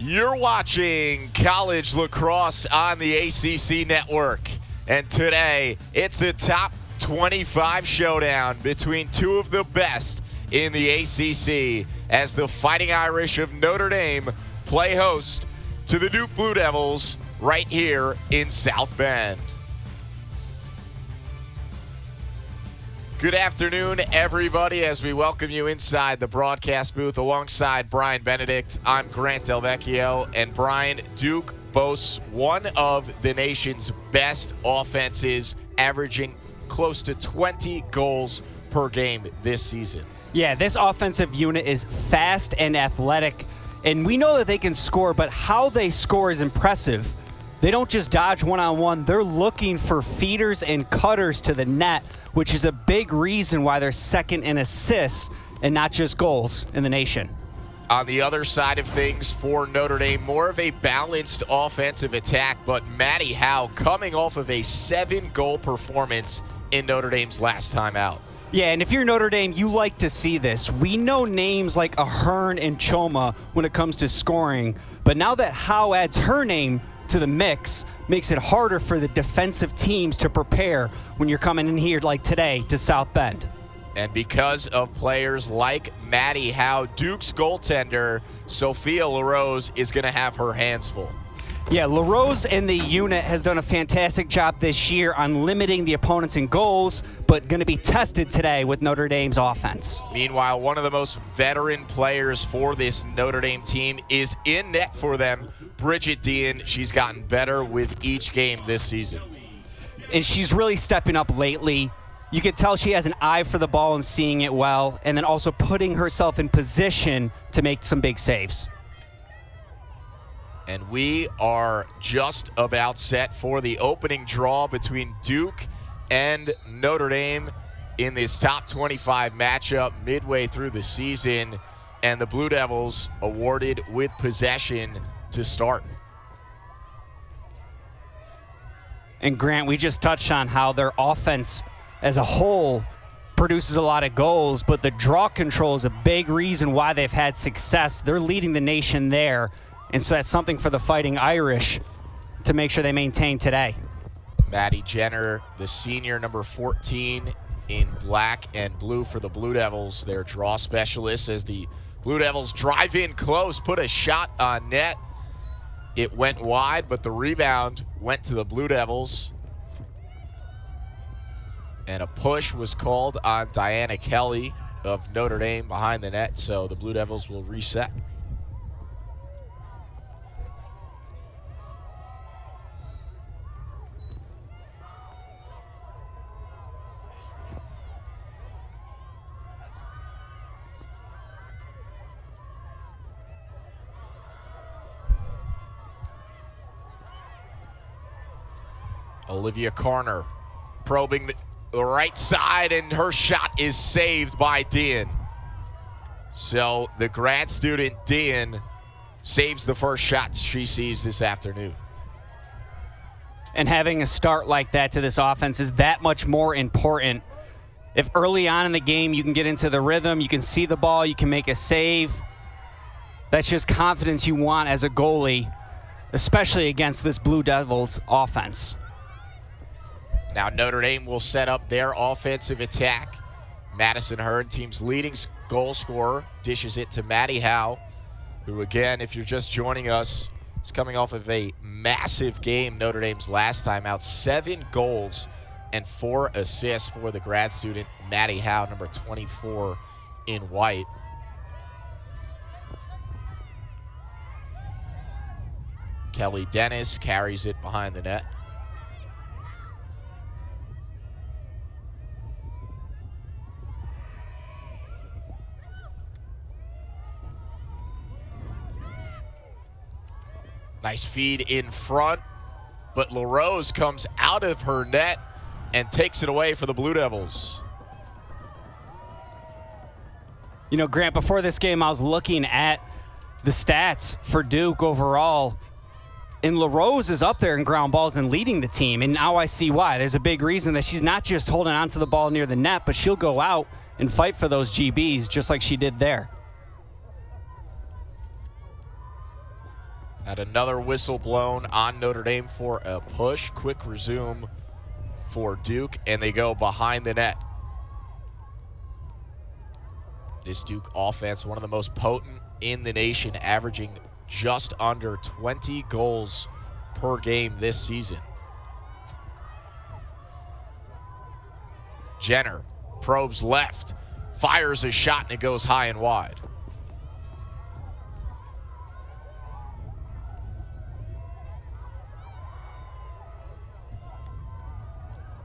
You're watching college lacrosse on the ACC network. And today, it's a top 25 showdown between two of the best in the ACC as the Fighting Irish of Notre Dame play host to the Duke Blue Devils right here in South Bend. Good afternoon, everybody, as we welcome you inside the broadcast booth alongside Brian Benedict. I'm Grant Del Vecchio, and Brian, Duke boasts one of the nation's best offenses, averaging close to 20 goals per game this season. Yeah, this offensive unit is fast and athletic, and we know that they can score, but how they score is impressive. They don't just dodge one-on-one. They're looking for feeders and cutters to the net, which is a big reason why they're second in assists and not just goals in the nation. On the other side of things for Notre Dame, more of a balanced offensive attack, but Matty Howe coming off of a 7-goal performance in Notre Dame's last time out. Yeah, and if you're Notre Dame, you like to see this. We know names like Ahern and Choma when it comes to scoring, but now that Howe adds her name to the mix, makes it harder for the defensive teams to prepare when you're coming in here like today to South Bend. And because of players like Matty Howe, Duke's goaltender, Sophia LaRose, is going to have her hands full. Yeah, LaRose and the unit has done a fantastic job this year on limiting the opponents in goals, but going to be tested today with Notre Dame's offense. Meanwhile, one of the most veteran players for this Notre Dame team is in net for them, Bridget Dean. She's gotten better with each game this season. And she's really stepping up lately. You can tell she has an eye for the ball and seeing it well, and then also putting herself in position to make some big saves. And we are just about set for the opening draw between Duke and Notre Dame in this top 25 matchup midway through the season, and the Blue Devils awarded with possession to start. And Grant, we just touched on how their offense as a whole produces a lot of goals, but the draw control is a big reason why they've had success. They're leading the nation there. And so that's something for the Fighting Irish to make sure they maintain today. Maddie Jenner, the senior, number 14 in black and blue for the Blue Devils, their draw specialist, as the Blue Devils drive in close, put a shot on net. It went wide, but the rebound went to the Blue Devils. And a push was called on Diana Kelly of Notre Dame behind the net, so the Blue Devils will reset. Olivia Carner probing the right side, and her shot is saved by Dean. So the grad student, Dean, saves the first shot she sees this afternoon. And having a start like that to this offense is that much more important. If early on in the game you can get into the rhythm, you can see the ball, you can make a save, that's just confidence you want as a goalie, especially against this Blue Devils offense. Now Notre Dame will set up their offensive attack. Madison Hearn, team's leading goal scorer, dishes it to Matty Howe, who again, if you're just joining us, is coming off of a massive game Notre Dame's last time out. 7 goals and 4 assists for the grad student, Matty Howe, number 24 in white. Kelly Dennis carries it behind the net. Nice feed in front, but LaRose comes out of her net and takes it away for the Blue Devils. You know, Grant, before this game, I was looking at the stats for Duke overall, and LaRose is up there in ground balls and leading the team, and now I see why. There's a big reason that she's not just holding on to the ball near the net, but she'll go out and fight for those GBs just like she did there. Had another whistle blown on Notre Dame for a push. Quick resume for Duke, and they go behind the net. This Duke offense, one of the most potent in the nation, averaging just under 20 goals per game this season. Jenner probes left, fires a shot, and it goes high and wide.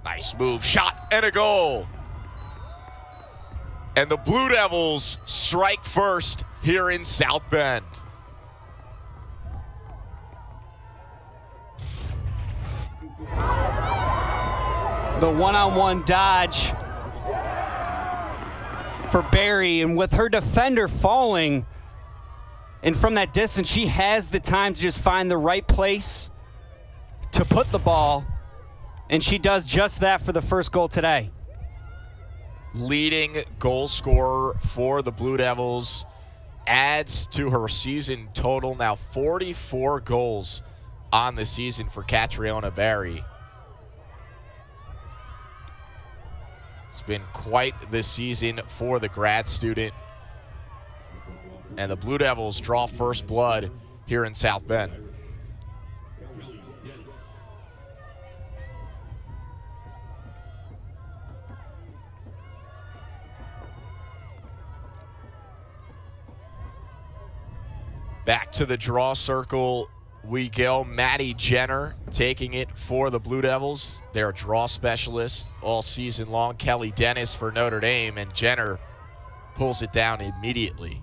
Nice move, shot, and a goal. And the Blue Devils strike first here in South Bend. The one-on-one dodge for Barry, and with her defender falling, and from that distance, she has the time to just find the right place to put the ball, and she does just that for the first goal today. Leading goal scorer for the Blue Devils, adds to her season total, now 44 goals on the season for Catriona Barry. It's been quite the season for the grad student. And the Blue Devils draw first blood here in South Bend. Back to the draw circle we go. Maddie Jenner taking it for the Blue Devils. They're a draw specialist all season long. Kelly Dennis for Notre Dame, and Jenner pulls it down immediately.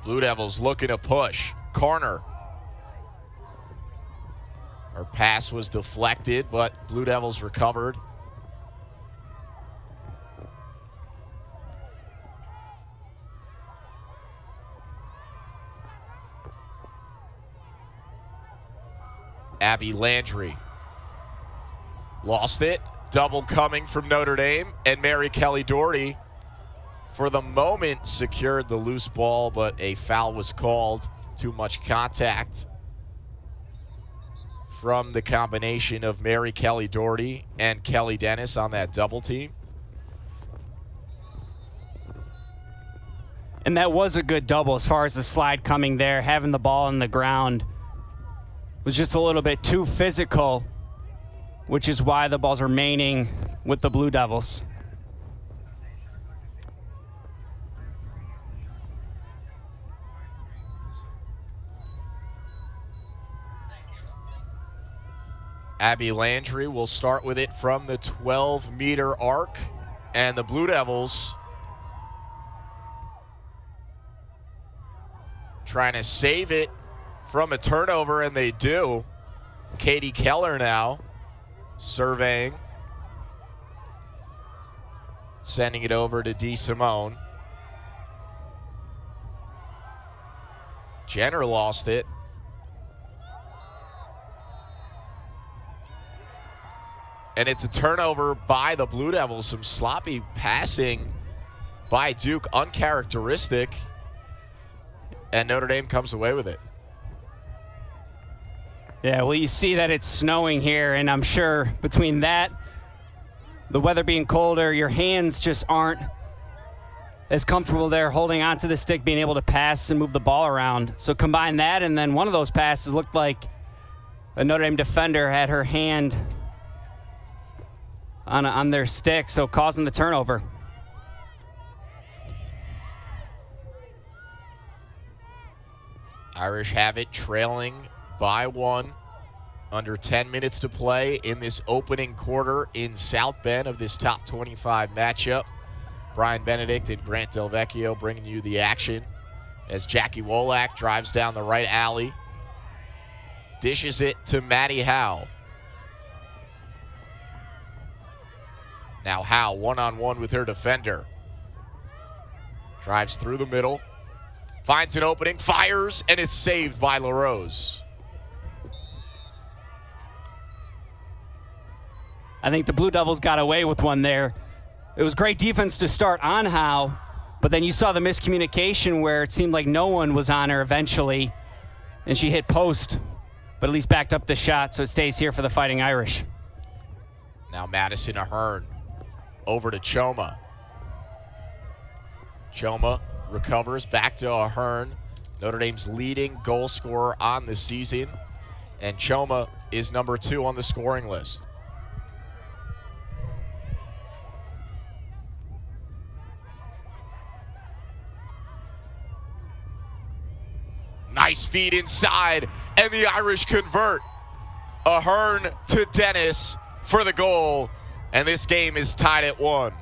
Blue Devils looking to push. Corner. Her pass was deflected, but Blue Devils recovered. Abby Landry lost it. Double coming from Notre Dame, and Mary Kelly Doherty, for the moment, secured the loose ball, but a foul was called. Too much contact from the combination of Mary Kelly Doherty and Kelly Dennis on that double team. And that was a good double as far as the slide coming there. Having the ball on the ground was just a little bit too physical, which is why the ball's remaining with the Blue Devils. Abby Landry will start with it from the 12-meter arc, and the Blue Devils trying to save it from a turnover, and they do. Katie Keller now surveying, sending it over to D. Simone. Jenner lost it. And it's a turnover by the Blue Devils. Some sloppy passing by Duke, uncharacteristic. And Notre Dame comes away with it. Yeah, well, you see that it's snowing here, and I'm sure between that, the weather being colder, your hands just aren't as comfortable there holding onto the stick, being able to pass and move the ball around. So combine that, and then one of those passes looked like a Notre Dame defender had her hand on their stick, so causing the turnover. Irish have it trailing by one. Under 10 minutes to play in this opening quarter in South Bend of this top 25 matchup. Brian Benedict and Grant Del Vecchio bringing you the action as Jackie Wolak drives down the right alley. Dishes it to Maddie Howe. Now Howe one-on-one with her defender. Drives through the middle. Finds an opening, fires, and is saved by LaRose. I think the Blue Devils got away with one there. It was great defense to start on Howe, But then you saw the miscommunication where it seemed like no one was on her eventually, and she hit post, but at least backed up the shot, so it stays here for the Fighting Irish. Now Madison Ahern over to Choma. Choma recovers back to Ahern, Notre Dame's leading goal scorer on the season, and Choma is number 2 on the scoring list. Nice feed inside, and the Irish convert. Ahern to Dennis for the goal, and this game is tied at 1.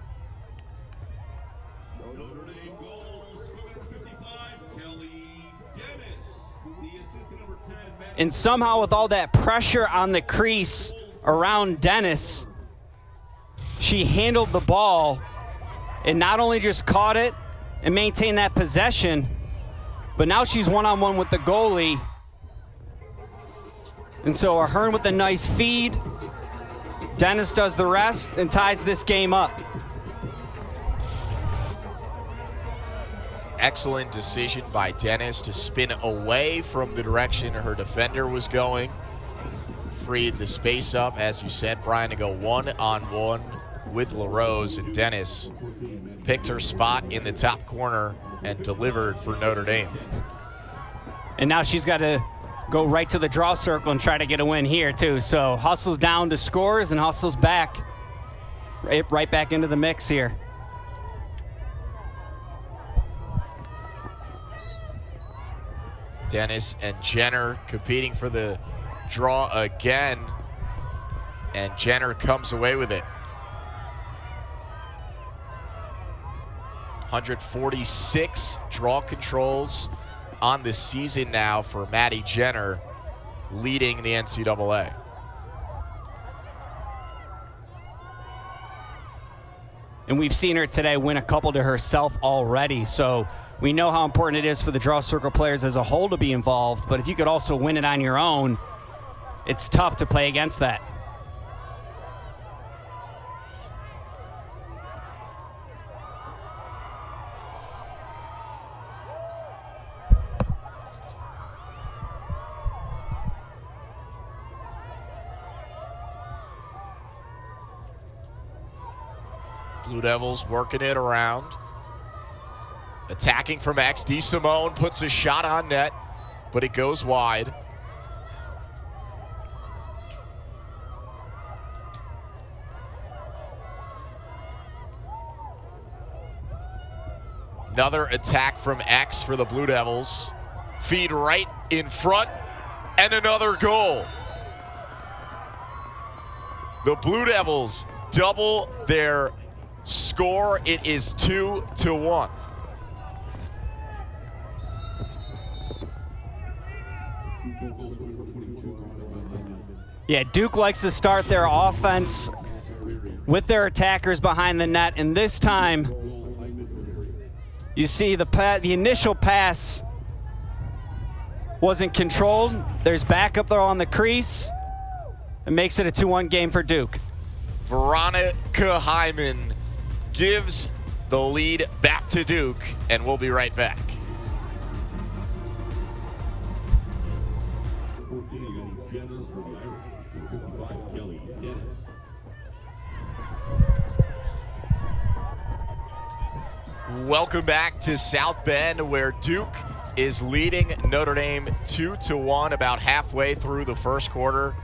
And somehow with all that pressure on the crease around Dennis, she handled the ball and not only just caught it and maintained that possession, but now she's one-on-one with the goalie. And so Ahern with a nice feed. Dennis does the rest and ties this game up. Excellent decision by Dennis to spin away from the direction her defender was going. Freed the space up, as you said, Brian, to go one-on-one with LaRose, and Dennis picked her spot in the top corner and delivered for Notre Dame. And now she's got to go right to the draw circle and try to get a win here too. So hustles down to scores and hustles back, right back into the mix here. Dennis and Jenner competing for the draw again, and Jenner comes away with it. 146 draw controls on the season now for Maddie Jenner, leading the NCAA. And we've seen her today win a couple to herself already, so we know how important it is for the draw circle players as a whole to be involved, but if you could also win it on your own, it's tough to play against that. Blue Devils working it around. Attacking from X. DeSimone puts a shot on net, but it goes wide. Another attack from X for the Blue Devils. Feed right in front, and another goal. The Blue Devils double their score. It is 2-1. Yeah, Duke likes to start their offense with their attackers behind the net, and this time you see the initial pass wasn't controlled. There's backup there on the crease. It makes it a 2-1 game for Duke. Veronica Hyman gives the lead back to Duke, and we'll be right back. Welcome back to South Bend, where Duke is leading Notre Dame 2-1 about halfway through the first quarter,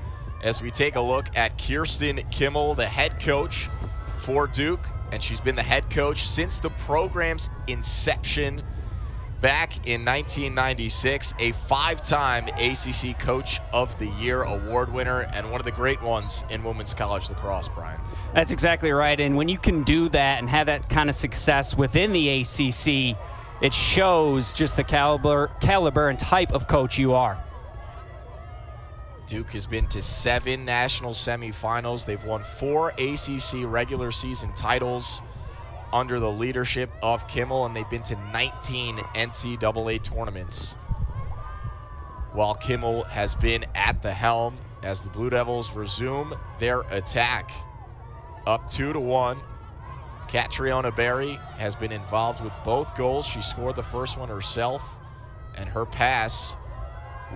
as we take a look at Kirsten Kimmel, the head coach for Duke, and she's been the head coach since the program's inception back in 1996, a 5-time ACC Coach of the Year award winner, and one of the great ones in women's college lacrosse, Brian. That's exactly right, and when you can do that and have that kind of success within the ACC, it shows just the caliber and type of coach you are. Duke has been to 7 national semifinals. They've won 4 ACC regular season titles under the leadership of Kimmel, and they've been to 19 NCAA tournaments while Kimmel has been at the helm, as the Blue Devils resume their attack. Up 2-1. Catriona Berry has been involved with both goals. She scored the first one herself, and her pass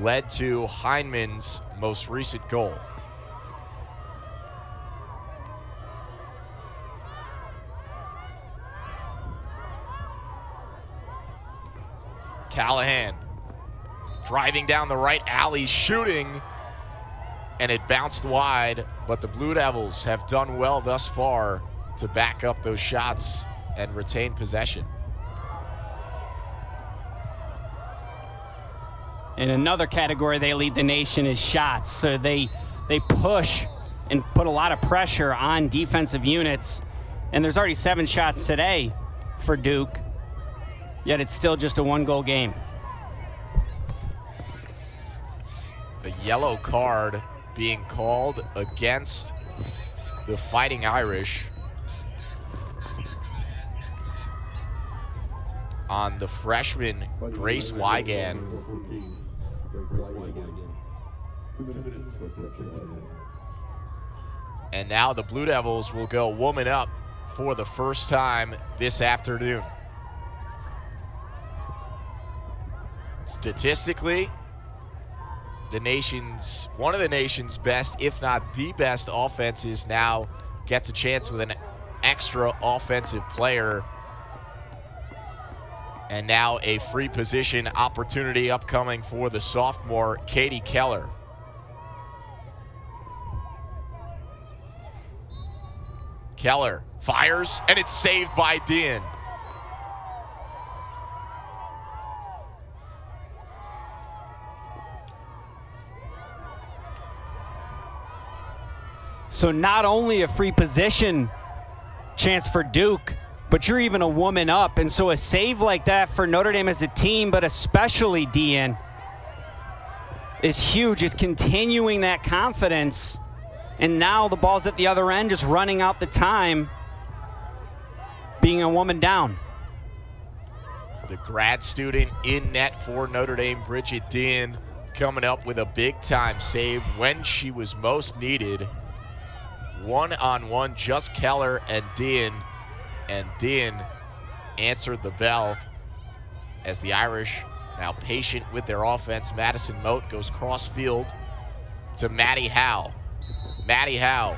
led to Heineman's most recent goal. Callahan driving down the right alley, shooting, and it bounced wide, but the Blue Devils have done well thus far to back up those shots and retain possession. In another category, they lead the nation is shots. So they push and put a lot of pressure on defensive units. And there's already 7 shots today for Duke, yet it's still just a 1-goal game. A yellow card being called against the Fighting Irish on the freshman Grace Wigan. And now the Blue Devils will go woman up for the first time this afternoon. Statistically, one of the nation's best, if not the best offenses now gets a chance with an extra offensive player. And now a free position opportunity upcoming for the sophomore, Katie Keller. Keller fires, and it's saved by Dean. So not only a free position chance for Duke, but you're even a woman up. And so a save like that for Notre Dame as a team, but especially Dean, is huge. It's continuing that confidence. And now the ball's at the other end, just running out the time, being a woman down. The grad student in net for Notre Dame, Bridget Dean, coming up with a big-time save when she was most needed. One-on-one, just Keller and Dean answered the bell as the Irish now patient with their offense. Madison Moat goes cross field to Maddie Howe. Maddie Howe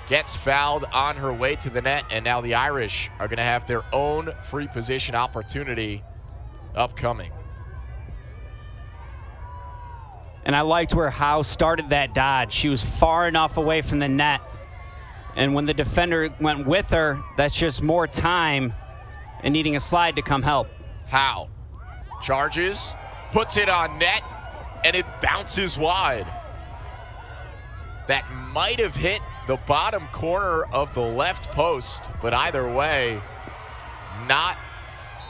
gets fouled on her way to the net, and now the Irish are going to have their own free position opportunity upcoming. And I liked where Howe started that dodge. She was far enough away from the net, and when the defender went with her, that's just more time and needing a slide to come help. Howe charges, puts it on net, and it bounces wide. That might have hit the bottom corner of the left post, but either way, not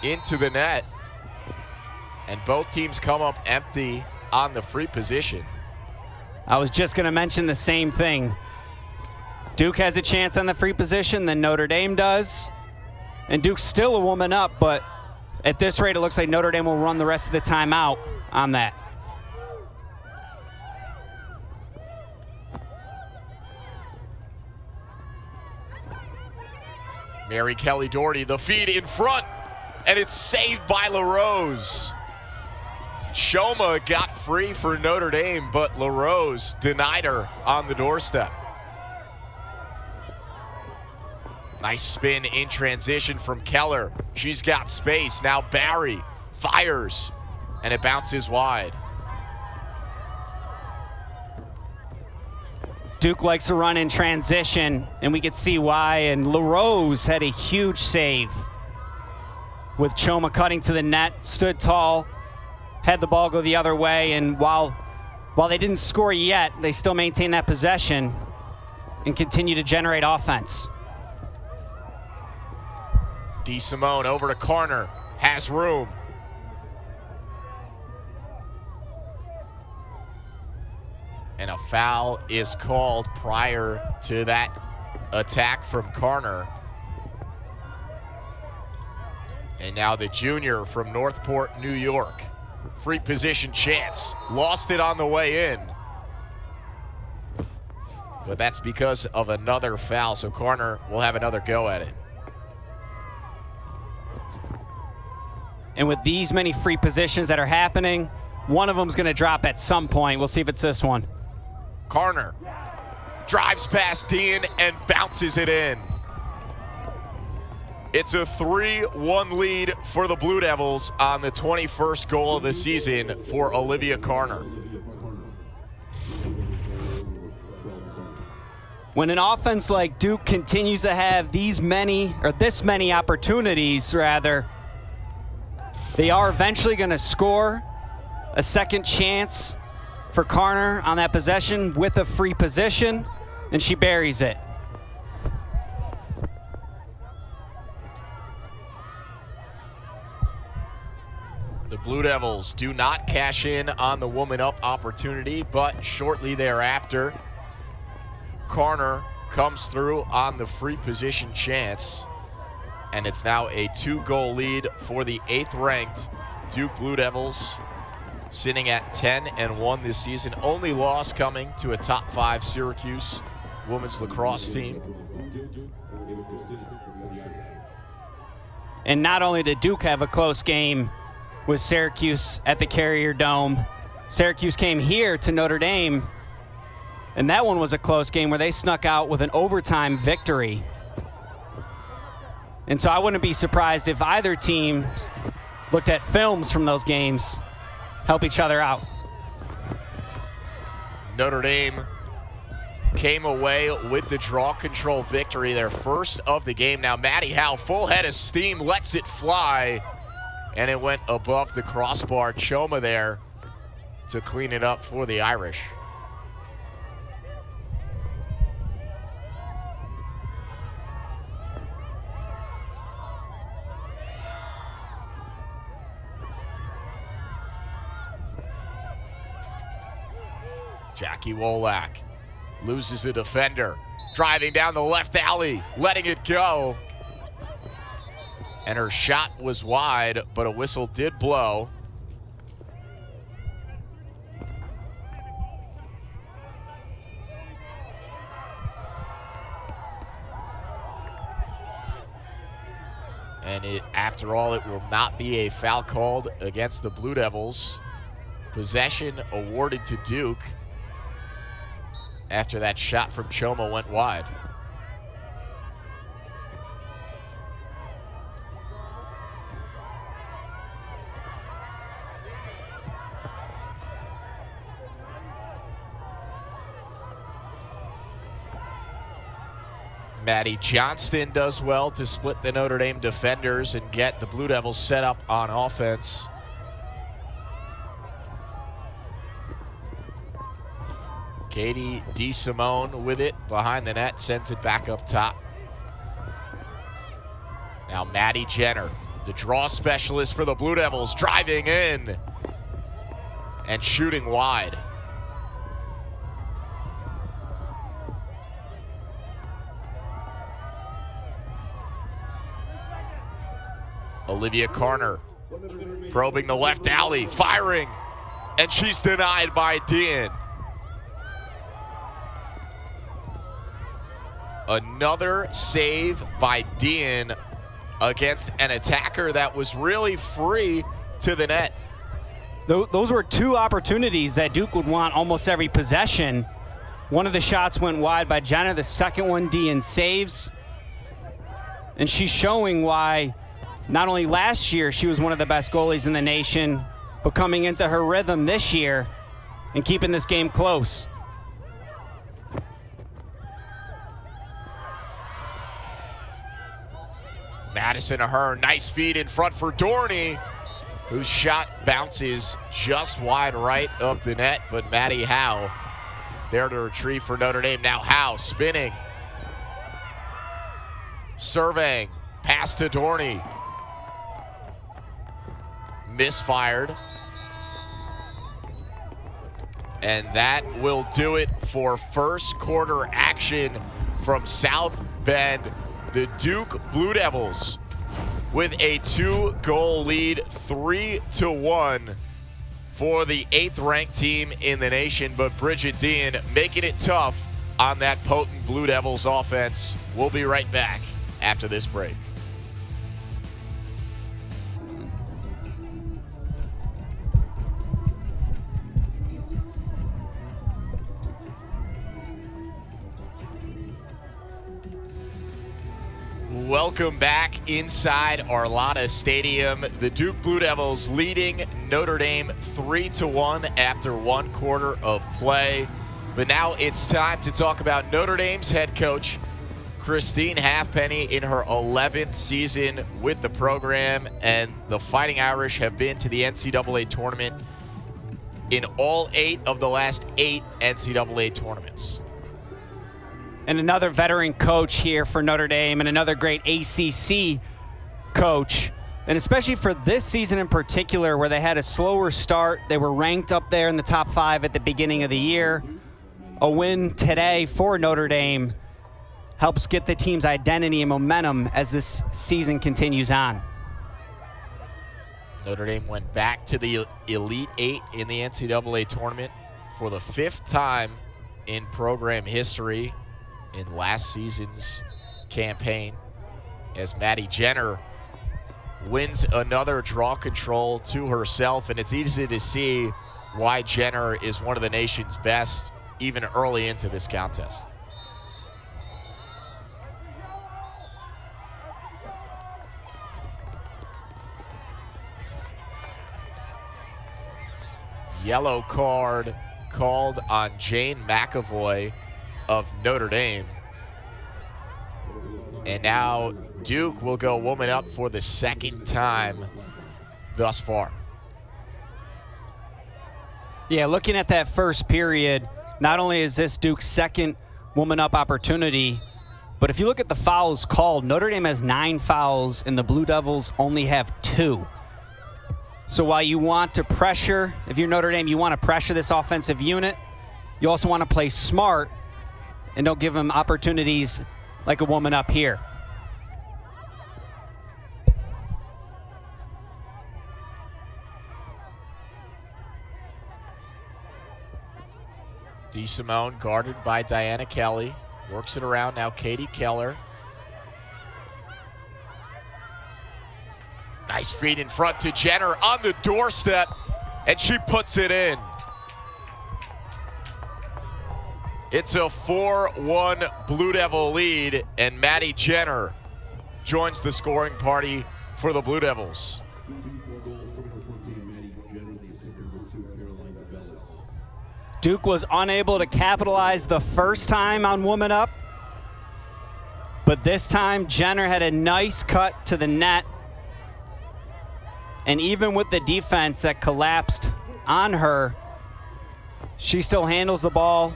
into the net. And both teams come up empty on the free position. I was just going to mention the same thing. Duke has a chance on the free position, then Notre Dame does. And Duke's still a woman up, but at this rate, it looks like Notre Dame will run the rest of the time out on that. Mary Kelly Doherty, the feed in front, and it's saved by LaRose. Shoma got free for Notre Dame, but LaRose denied her on the doorstep. Nice spin in transition from Keller. She's got space. Now Barry fires, and it bounces wide. Duke likes to run in transition, and we could see why. And LaRose had a huge save with Choma cutting to the net, stood tall, had the ball go the other way, and while they didn't score yet, they still maintain that possession and continue to generate offense. DeSimone over to corner, has room. And a foul is called prior to that attack from Carner. And now the junior from Northport, New York. Free position chance. Lost it on the way in. but that's because of another foul, so Corner will have another go at it. And with these many free positions that are happening, one of them's going to drop at some point. We'll see if it's this one. Corner drives past Dean and bounces it in. It's a 3-1 lead for the Blue Devils on the 21st goal of the season for Olivia Corner. When an offense like Duke continues to have this many opportunities, rather, they are eventually going to score. A second chance for Corner on that possession with a free position, and she buries it. The Blue Devils do not cash in on the woman up opportunity, but shortly thereafter, Corner comes through on the free position chance, and it's now a 2-goal lead for the 8th-ranked Duke Blue Devils, sitting at 10-1 this season. Only loss coming to a top 5 Syracuse women's lacrosse team. And not only did Duke have a close game with Syracuse at the Carrier Dome, Syracuse came here to Notre Dame, and that one was a close game where they snuck out with an overtime victory. And so I wouldn't be surprised if either team looked at films from those games, help each other out. Notre Dame came away with the draw control victory, their first of the game. Now Maddie Howe, full head of steam, lets it fly, and it went above the crossbar. Choma there to clean it up for the Irish. Jackie Wolak loses a defender, driving down the left alley, letting it go. And her shot was wide, but a whistle did blow. And after all, it will not be a foul called against the Blue Devils. Possession awarded to Duke after that shot from Choma went wide. Maddie Johnston does well to split the Notre Dame defenders and get the Blue Devils set up on offense. Katie DeSimone with it behind the net, sends it back up top. Now Maddie Jenner, the draw specialist for the Blue Devils, driving in and shooting wide. Olivia Corner probing the left alley, firing, and she's denied by Dean. Another save by Dean against an attacker that was really free to the net. Those were two opportunities that Duke would want almost every possession. One of the shots went wide by Jenner. The second one, Dean saves. And she's showing why not only last year she was one of the best goalies in the nation, but coming into her rhythm this year and keeping this game close. Madison Ahern, nice feed in front for Dorney, whose shot bounces just wide right of the net, but Maddie Howe there to retrieve for Notre Dame. Now Howe spinning, surveying, pass to Dorney. Misfired. And that will do it for first quarter action from South Bend. The Duke Blue Devils with a 2-goal lead, 3-1 for the 8th ranked team in the nation. But Bridget Dean making it tough on that potent Blue Devils offense. We'll be right back after this break. Welcome back inside Arlotta Stadium. The Duke Blue Devils leading Notre Dame 3-1 after 1 quarter of play. But now it's time to talk about Notre Dame's head coach, Christine Halfpenny, in her 11th season with the program. And the Fighting Irish have been to the NCAA tournament in all 8 of the last 8 NCAA tournaments. And another veteran coach here for Notre Dame, and another great ACC coach. And especially for this season in particular, where they had a slower start. They were ranked up there in the top 5 at the beginning of the year. A win today for Notre Dame helps get the team's identity and momentum as this season continues on. Notre Dame went back to the Elite 8 in the NCAA tournament for the 5th time in program history in last season's campaign, as Maddie Jenner wins another draw control to herself. And it's easy to see why Jenner is one of the nation's best even early into this contest. Yellow card called on Jane McAvoy of Notre Dame. And now Duke will go woman up for the 2nd time thus far. Yeah, looking at that first period, not only is this Duke's 2nd woman up opportunity, but if you look at the fouls called, Notre Dame has 9 fouls and the Blue Devils only have 2. So while you want to pressure, if you're Notre Dame, you want to pressure this offensive unit, you also want to play smart and don't give them opportunities like a woman up here. DeSimone guarded by Diana Kelly. Works it around now, Katie Keller. Nice feed in front to Jenner on the doorstep, and she puts it in. It's a 4-1 Blue Devil lead, and Maddie Jenner joins the scoring party for the Blue Devils. Duke was unable to capitalize the first time on woman up, but this time Jenner had a nice cut to the net. And even with the defense that collapsed on her, she still handles the ball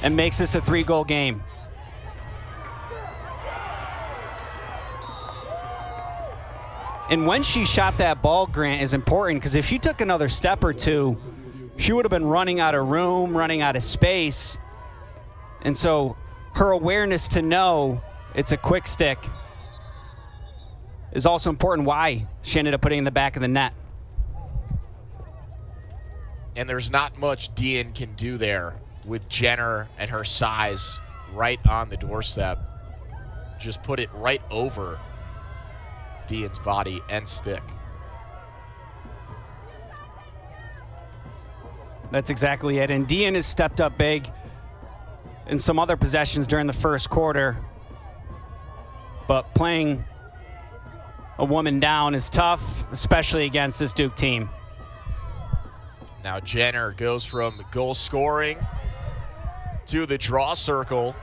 and makes this a 3-goal game. And when she shot that ball, Grant, is important, because if she took another step or two, she would have been running out of room, running out of space. And so her awareness to know it's a quick stick is also important, why she ended up putting it in the back of the net. And there's not much Dean can do there with Jenner and her size right on the doorstep. Just put it right over Dean's body and stick. That's exactly it. And Dean has stepped up big in some other possessions during the first quarter. But playing a woman down is tough, especially against this Duke team. Now Jenner goes from goal scoring to the draw circle.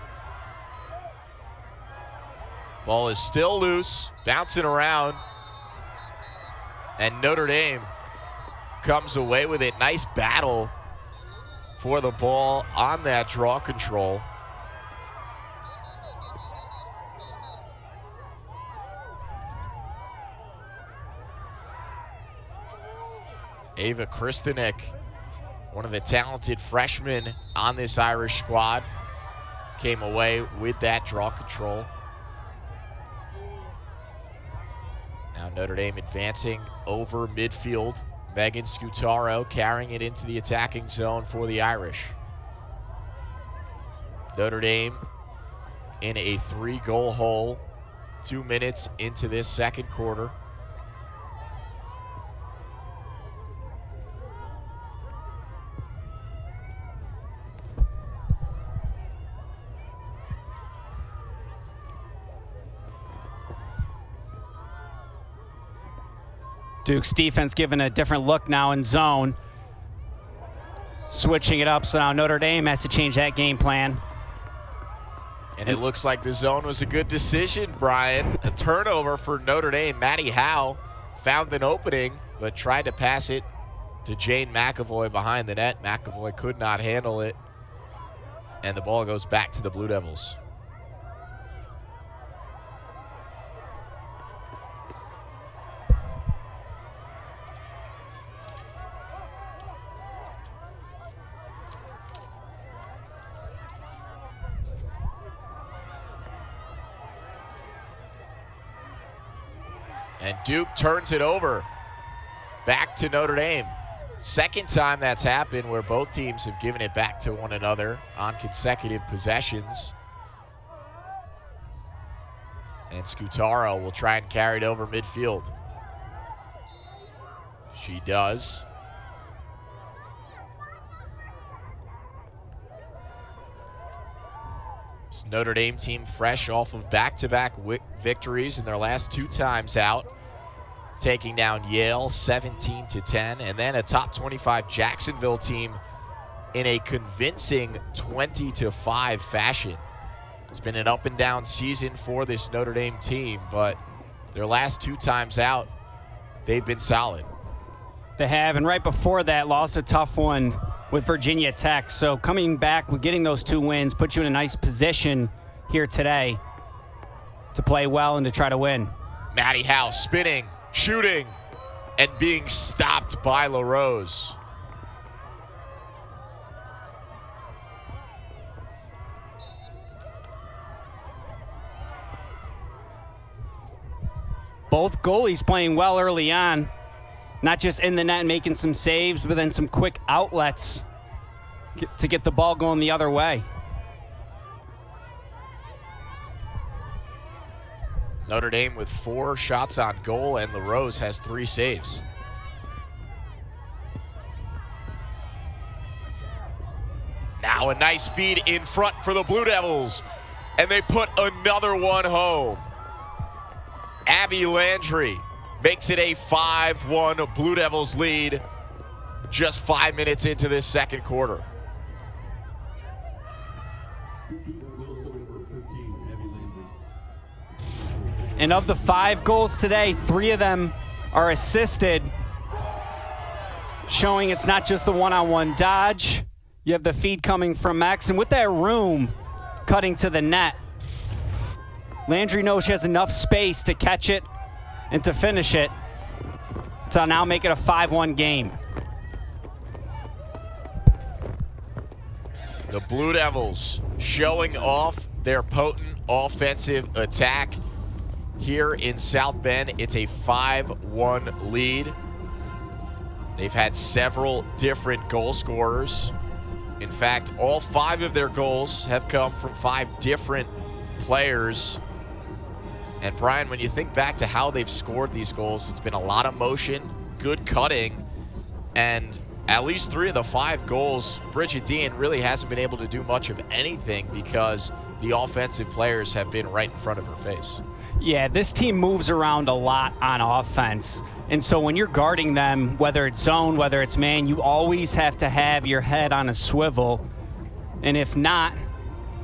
Ball is still loose, bouncing around. And Notre Dame comes away with it. Nice battle for the ball on that draw control. Ava Kristanek, one of the talented freshmen on this Irish squad, came away with that draw control. Now Notre Dame advancing over midfield. Megan Scutaro carrying it into the attacking zone for the Irish. Notre Dame in a 3-goal hole, 2 minutes into this second quarter. Duke's defense given a different look now in zone. Switching it up, so now Notre Dame has to change that game plan. And it looks like the zone was a good decision, Brian. A turnover for Notre Dame. Maddie Howe found an opening, but tried to pass it to Jane McAvoy behind the net. McAvoy could not handle it, and the ball goes back to the Blue Devils. And Duke turns it over back to Notre Dame. Second time that's happened where both teams have given it back to one another on consecutive possessions. And Scutaro will try and carry it over midfield. She does. This Notre Dame team fresh off of back-to-back victories in their last 2 times out, taking down Yale 17-10, and then a top 25 Jacksonville team in a convincing 20-5 fashion. It's been an up and down season for this Notre Dame team, but their last 2 times out, they've been solid. They have, and right before that, lost a tough one with Virginia Tech. So coming back with getting those 2 wins puts you in a nice position here today to play well and to try to win. Maddie Howe spinning, shooting, and being stopped by LaRose. Both goalies playing well early on. Not just in the net making some saves, but then some quick outlets to get the ball going the other way. Notre Dame with 4 shots on goal, and LaRose has 3 saves. Now a nice feed in front for the Blue Devils, and they put another one home. Abby Landry makes it a 5-1 Blue Devils lead just 5 minutes into this second quarter. And of the 5 goals today, 3 of them are assisted, showing it's not just the one-on-one dodge. You have the feed coming from Max, and with that room cutting to the net, Landry knows she has enough space to catch it and to finish it to now make it a 5-1 game. The Blue Devils showing off their potent offensive attack here in South Bend. It's a 5-1 lead. They've had several different goal scorers. In fact, all 5 of their goals have come from 5 different players. And Brian, when you think back to how they've scored these goals, it's been a lot of motion, good cutting, and at least 3 of the 5 goals, Bridget Dean really hasn't been able to do much of anything because the offensive players have been right in front of her face. Yeah, this team moves around a lot on offense. And so when you're guarding them, whether it's zone, whether it's man, you always have to have your head on a swivel. And if not,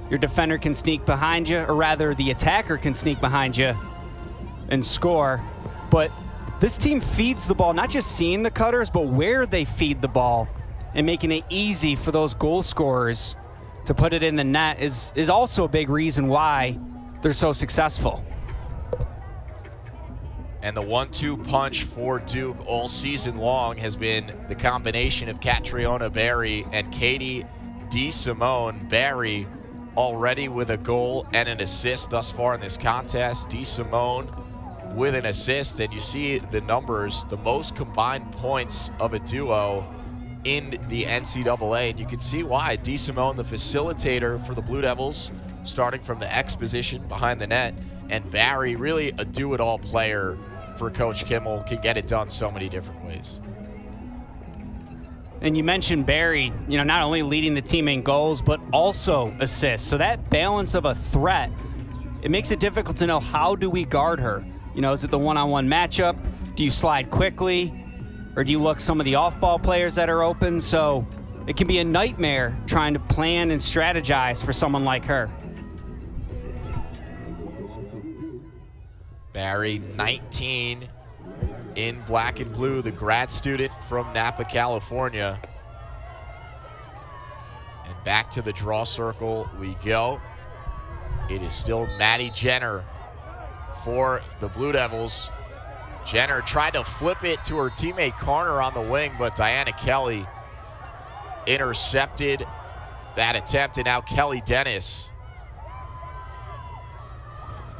your defender can sneak behind you, or rather the attacker can sneak behind you and score. But this team feeds the ball, not just seeing the cutters, but where they feed the ball and making it easy for those goal scorers to put it in the net is also a big reason why they're so successful. And the 1-2 punch for Duke all season long has been the combination of Catriona Barry and Katie DeSimone. Barry already with a goal and an assist thus far in this contest. DeSimone with an assist, and you see the numbers, the most combined points of a duo in the NCAA, and you can see why. DeSimone, the facilitator for the Blue Devils, starting from the X position behind the net, and Barry, really a do-it-all player for Coach Kimmel, can get it done so many different ways. And you mentioned Barry, not only leading the team in goals, but also assists. So that balance of a threat, it makes it difficult to know, how do we guard her? Is it the one-on-one matchup? Do you slide quickly? Or do you look some of the off-ball players that are open? So it can be a nightmare trying to plan and strategize for someone like her. Barry, 19 in black and blue, the grad student from Napa, California. And back to the draw circle we go. It is still Maddie Jenner for the Blue Devils. Jenner tried to flip it to her teammate Carner on the wing, but Diana Kelly intercepted that attempt, and now Kelly Dennis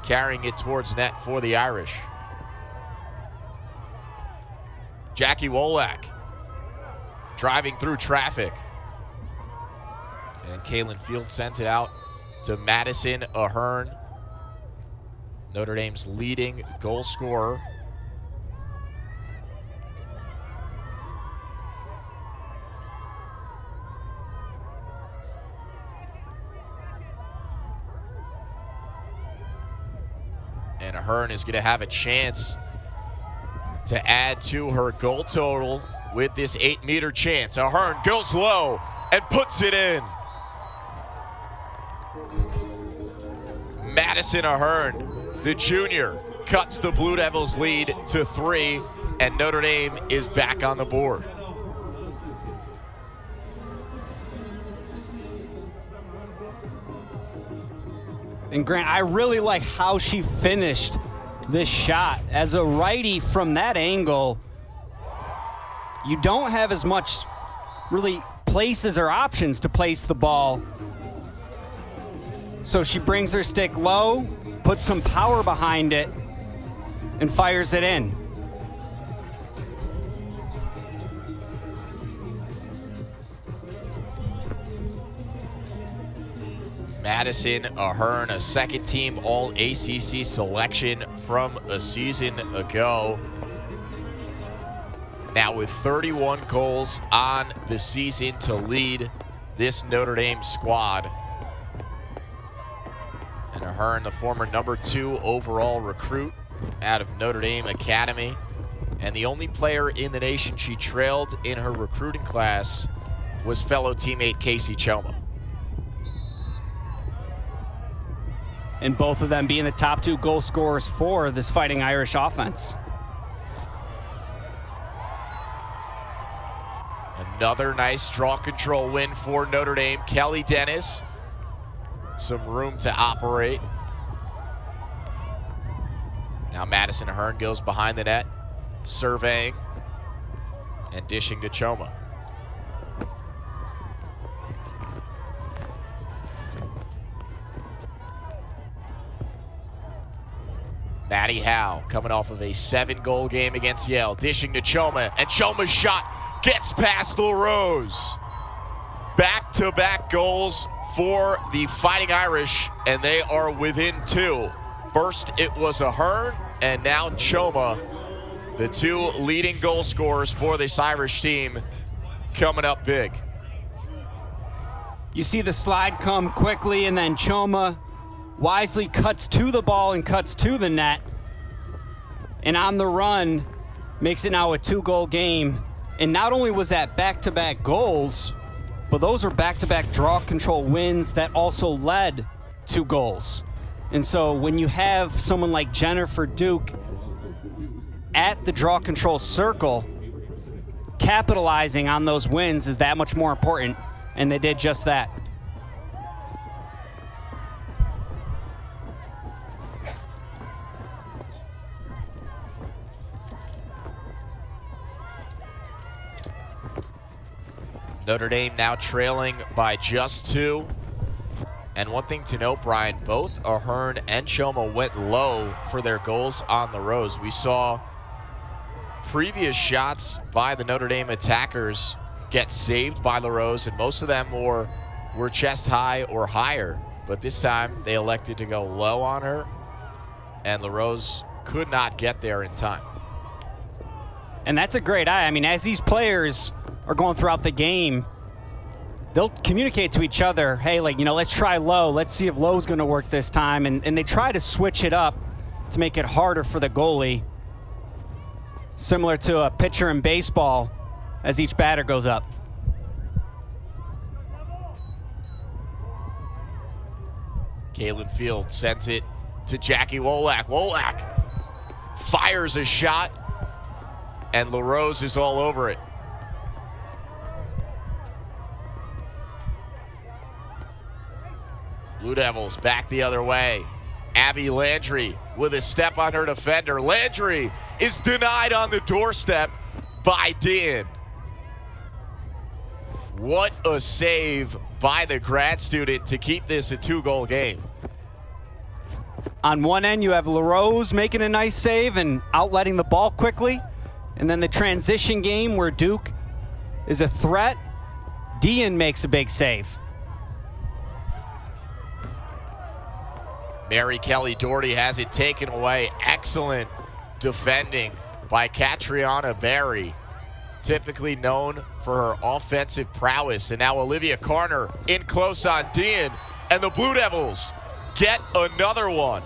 carrying it towards net for the Irish. Jackie Wolak driving through traffic. And Kaylin Field sends it out to Madison Ahern, Notre Dame's leading goal scorer. And Ahern is going to have a chance to add to her goal total with this 8-meter chance. Ahern goes low and puts it in. Madison Ahern, the junior, cuts the Blue Devils' lead to 3, and Notre Dame is back on the board. And Grant, I really like how she finished this shot. As a righty from that angle, you don't have as much really places or options to place the ball. So she brings her stick low, puts some power behind it, and fires it in. Madison Ahern, a second-team All-ACC selection from a season ago. Now with 31 goals on the season to lead this Notre Dame squad. And Ahern, the former #2 overall recruit out of Notre Dame Academy, and the only player in the nation she trailed in her recruiting class was fellow teammate Casey Choma. And both of them being the top 2 goal scorers for this Fighting Irish offense. Another nice draw control win for Notre Dame. Kelly Dennis, some room to operate. Now Madison Ahern goes behind the net, surveying and dishing to Choma. Maddie Howe coming off of a 7-goal game against Yale, dishing to Choma, and Choma's shot gets past LaRose. Back-to-back goals for the Fighting Irish, and they are within 2. First it was Ahern, and now Choma, the 2 leading goal scorers for this Irish team, coming up big. You see the slide come quickly, and then Choma wisely cuts to the ball and cuts to the net. And on the run, makes it now a 2-goal game. And not only was that back-to-back goals, but those are back-to-back draw control wins that also led to goals. And so when you have someone like Jennifer Duke at the draw control circle, capitalizing on those wins is that much more important, and they did just that. Notre Dame now trailing by just 2. And one thing to note, Brian, both Ahern and Choma went low for their goals on the rose. We saw previous shots by the Notre Dame attackers get saved by LaRose, and most of them were chest high or higher. But this time they elected to go low on her, and LaRose could not get there in time. And that's a great eye. I mean, as these players are going throughout the game, they'll communicate to each other, hey, like, let's try low. Let's see if low's going to work this time. And they try to switch it up to make it harder for the goalie, similar to a pitcher in baseball as each batter goes up. Kalen Field sends it to Jackie Wolak. Wolak fires a shot, and LaRose is all over it. Blue Devils back the other way. Abby Landry with a step on her defender. Landry is denied on the doorstep by Dean. What a save by the grad student to keep this a 2-goal game. On one end, you have LaRose making a nice save and outletting the ball quickly. And then the transition game where Duke is a threat, Dean makes a big save. Mary Kelly Doherty has it taken away. Excellent defending by Catriona Berry, typically known for her offensive prowess. And now Olivia Carner in close on Dean, and the Blue Devils get another one.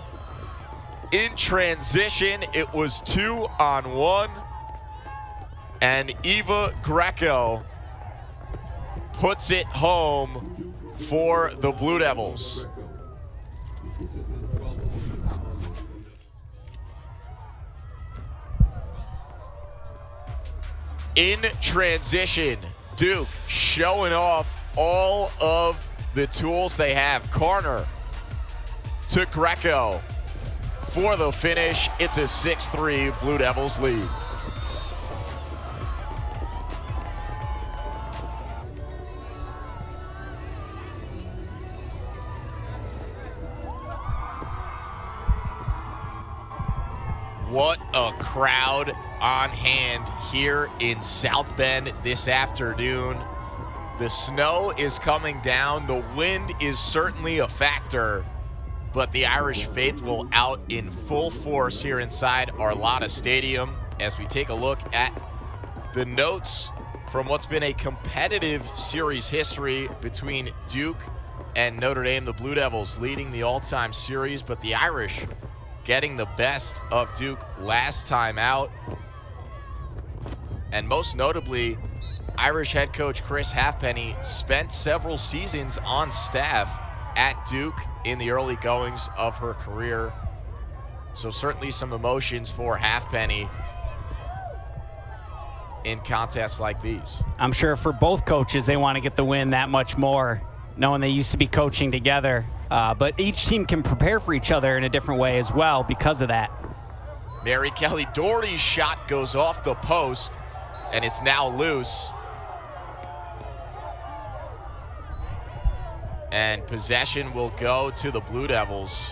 In transition, it was 2-on-1, and Eva Greco puts it home for the Blue Devils. In transition, Duke showing off all of the tools they have. Carner to Greco for the finish. It's a 6-3 Blue Devils lead. What a crowd on hand here in South Bend this afternoon. The snow is coming down. The wind is certainly a factor, but the Irish faithful out in full force here inside Arlotta Stadium as we take a look at the notes from what's been a competitive series history between Duke and Notre Dame. The Blue Devils leading the all-time series, but the Irish getting the best of Duke last time out. And most notably, Irish head coach Chris Halfpenny spent several seasons on staff at Duke in the early goings of her career. So certainly some emotions for Halfpenny in contests like these. I'm sure for both coaches, they want to get the win that much more, knowing they used to be coaching together. But each team can prepare for each other in a different way as well because of that. Mary Kelly Doherty's shot goes off the post, and it's now loose. And possession will go to the Blue Devils.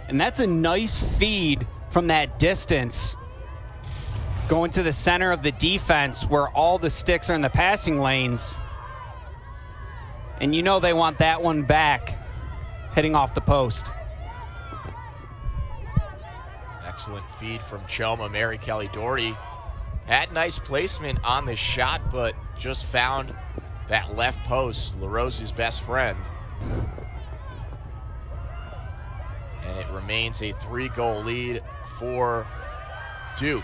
And that's a nice feed from that distance, going to the center of the defense where all the sticks are in the passing lanes. And you know they want that one back, heading off the post. Excellent feed from Choma. Mary Kelly Doherty had nice placement on the shot, but just found that left post, LaRose's best friend. And it remains a 3-goal lead for Duke.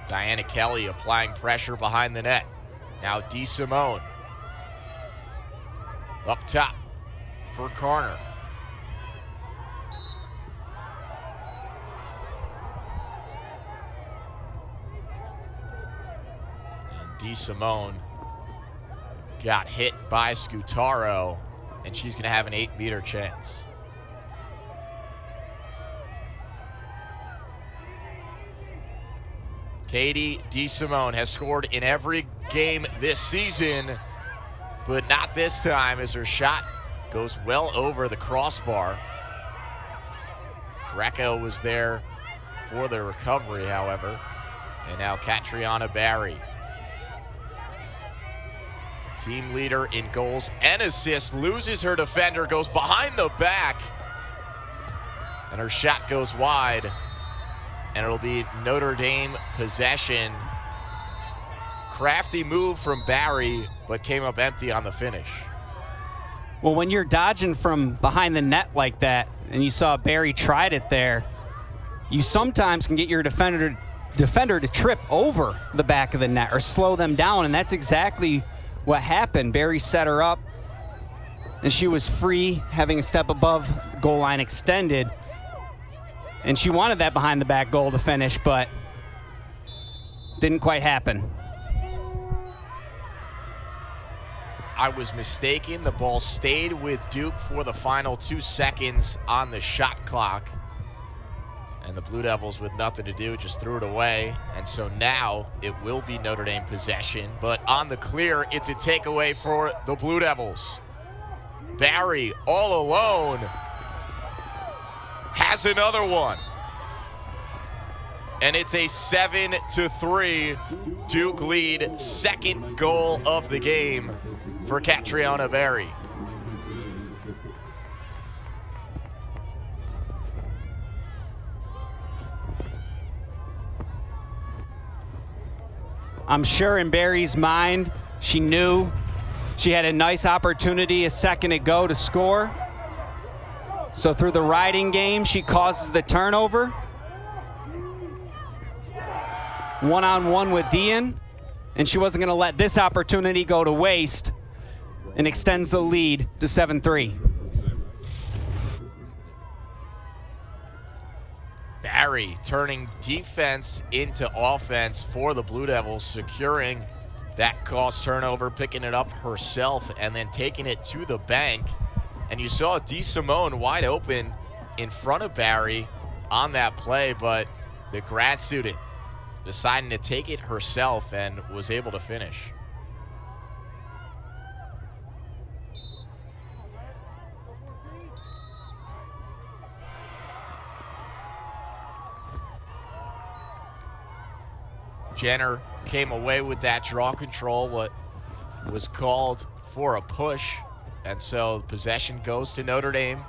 Diana Kelly applying pressure behind the net. Now DeSimone up top for Carner. And DeSimone got hit by Scutaro, and she's going to have an 8-meter chance. Katie DeSimone has scored in every game this season, but not this time as her shot goes well over the crossbar. Greco was there for the recovery, however. And now Catriona Barry, team leader in goals and assists, loses her defender, goes behind the back, and her shot goes wide, and it'll be Notre Dame possession. Crafty move from Barry, but came up empty on the finish. Well, when you're dodging from behind the net like that, and you saw Barry tried it there, you sometimes can get your defender to trip over the back of the net or slow them down, and that's exactly what happened. Barry set her up, and she was free, having a step above goal line extended, and she wanted that behind the back goal to finish, but didn't quite happen. I was mistaken. The ball stayed with Duke for the final 2 seconds on the shot clock. And the Blue Devils, with nothing to do, just threw it away. And so now it will be Notre Dame possession. But on the clear, it's a takeaway for the Blue Devils. Barry, all alone, has another one. And it's a 7-3 Duke lead, second goal of the game for Catriona Barry. I'm sure in Barry's mind, she knew she had a nice opportunity a second ago to score. So through the riding game, she causes the turnover. One-on-one with Dean, and she wasn't going to let this opportunity go to waste, and extends the lead to 7-3. Barry turning defense into offense for the Blue Devils, securing that cost turnover, picking it up herself, and then taking it to the bank. And you saw DeSimone wide open in front of Barry on that play, but the grad student deciding to take it herself and was able to finish. Jenner came away with that draw control, what was called for a push, and so possession goes to Notre Dame,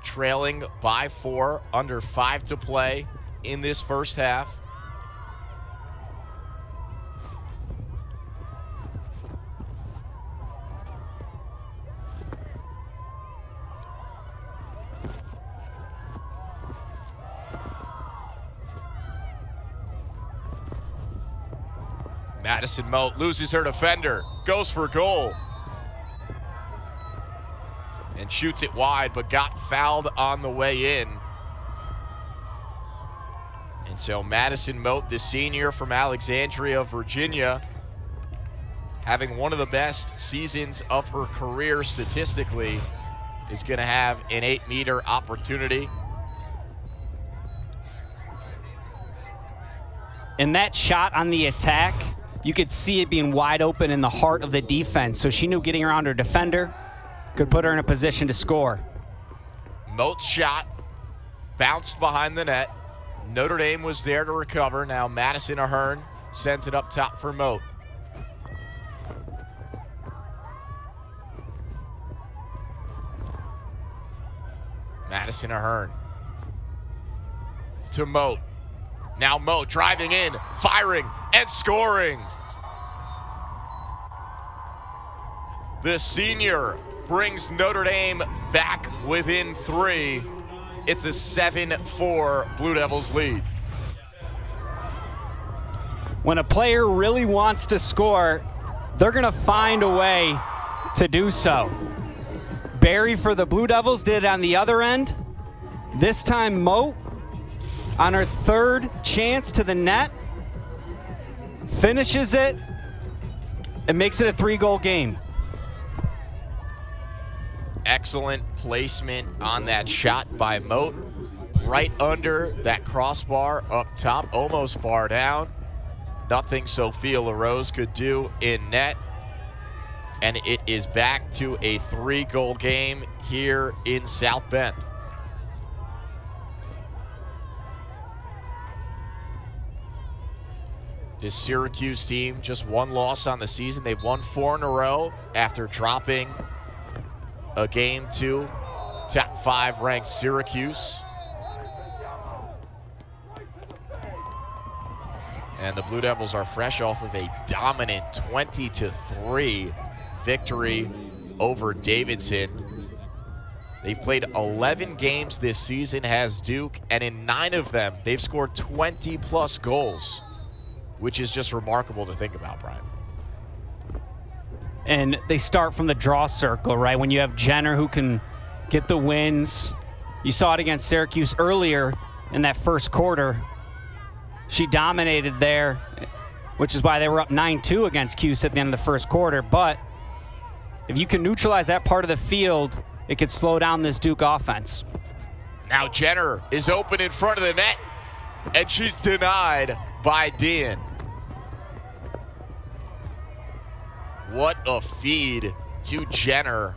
trailing by 4, under 5 to play in this first half. Madison Moat loses her defender, goes for goal, and shoots it wide, but got fouled on the way in. And so Madison Moat, the senior from Alexandria, Virginia, having one of the best seasons of her career statistically, is going to have an 8-meter opportunity. And that shot on the attack, you could see it being wide open in the heart of the defense. So she knew getting around her defender could put her in a position to score. Moat's shot bounced behind the net. Notre Dame was there to recover. Now Madison Ahern sends it up top for Moat. Madison Ahern to Moat. Now Moat driving in, firing, and scoring. The senior brings Notre Dame back within 3. It's a 7-4 Blue Devils lead. When a player really wants to score, they're going to find a way to do so. Barry for the Blue Devils did it on the other end. This time Moat, on her 3rd chance to the net, finishes it and makes it a 3-goal game. Excellent placement on that shot by Moat. Right under that crossbar up top, almost bar down. nothing Sophia LaRose could do in net. And it is back to a 3-goal game here in South Bend. This Syracuse team, just one loss on the season. They've won 4 in a row after dropping a game to top 5 ranked Syracuse. And the Blue Devils are fresh off of a dominant 20-3 victory over Davidson. They've played 11 games this season, has Duke, and in 9 of them, they've scored 20-plus goals, which is just remarkable to think about, Brian. And they start from the draw circle, right? When you have Jenner who can get the wins. You saw it against Syracuse earlier in that first quarter. She dominated there, which is why they were up 9-2 against Cuse at the end of the first quarter. But if you can neutralize that part of the field, it could slow down this Duke offense. Now Jenner is open in front of the net, and she's denied by Dean. What a feed to Jenner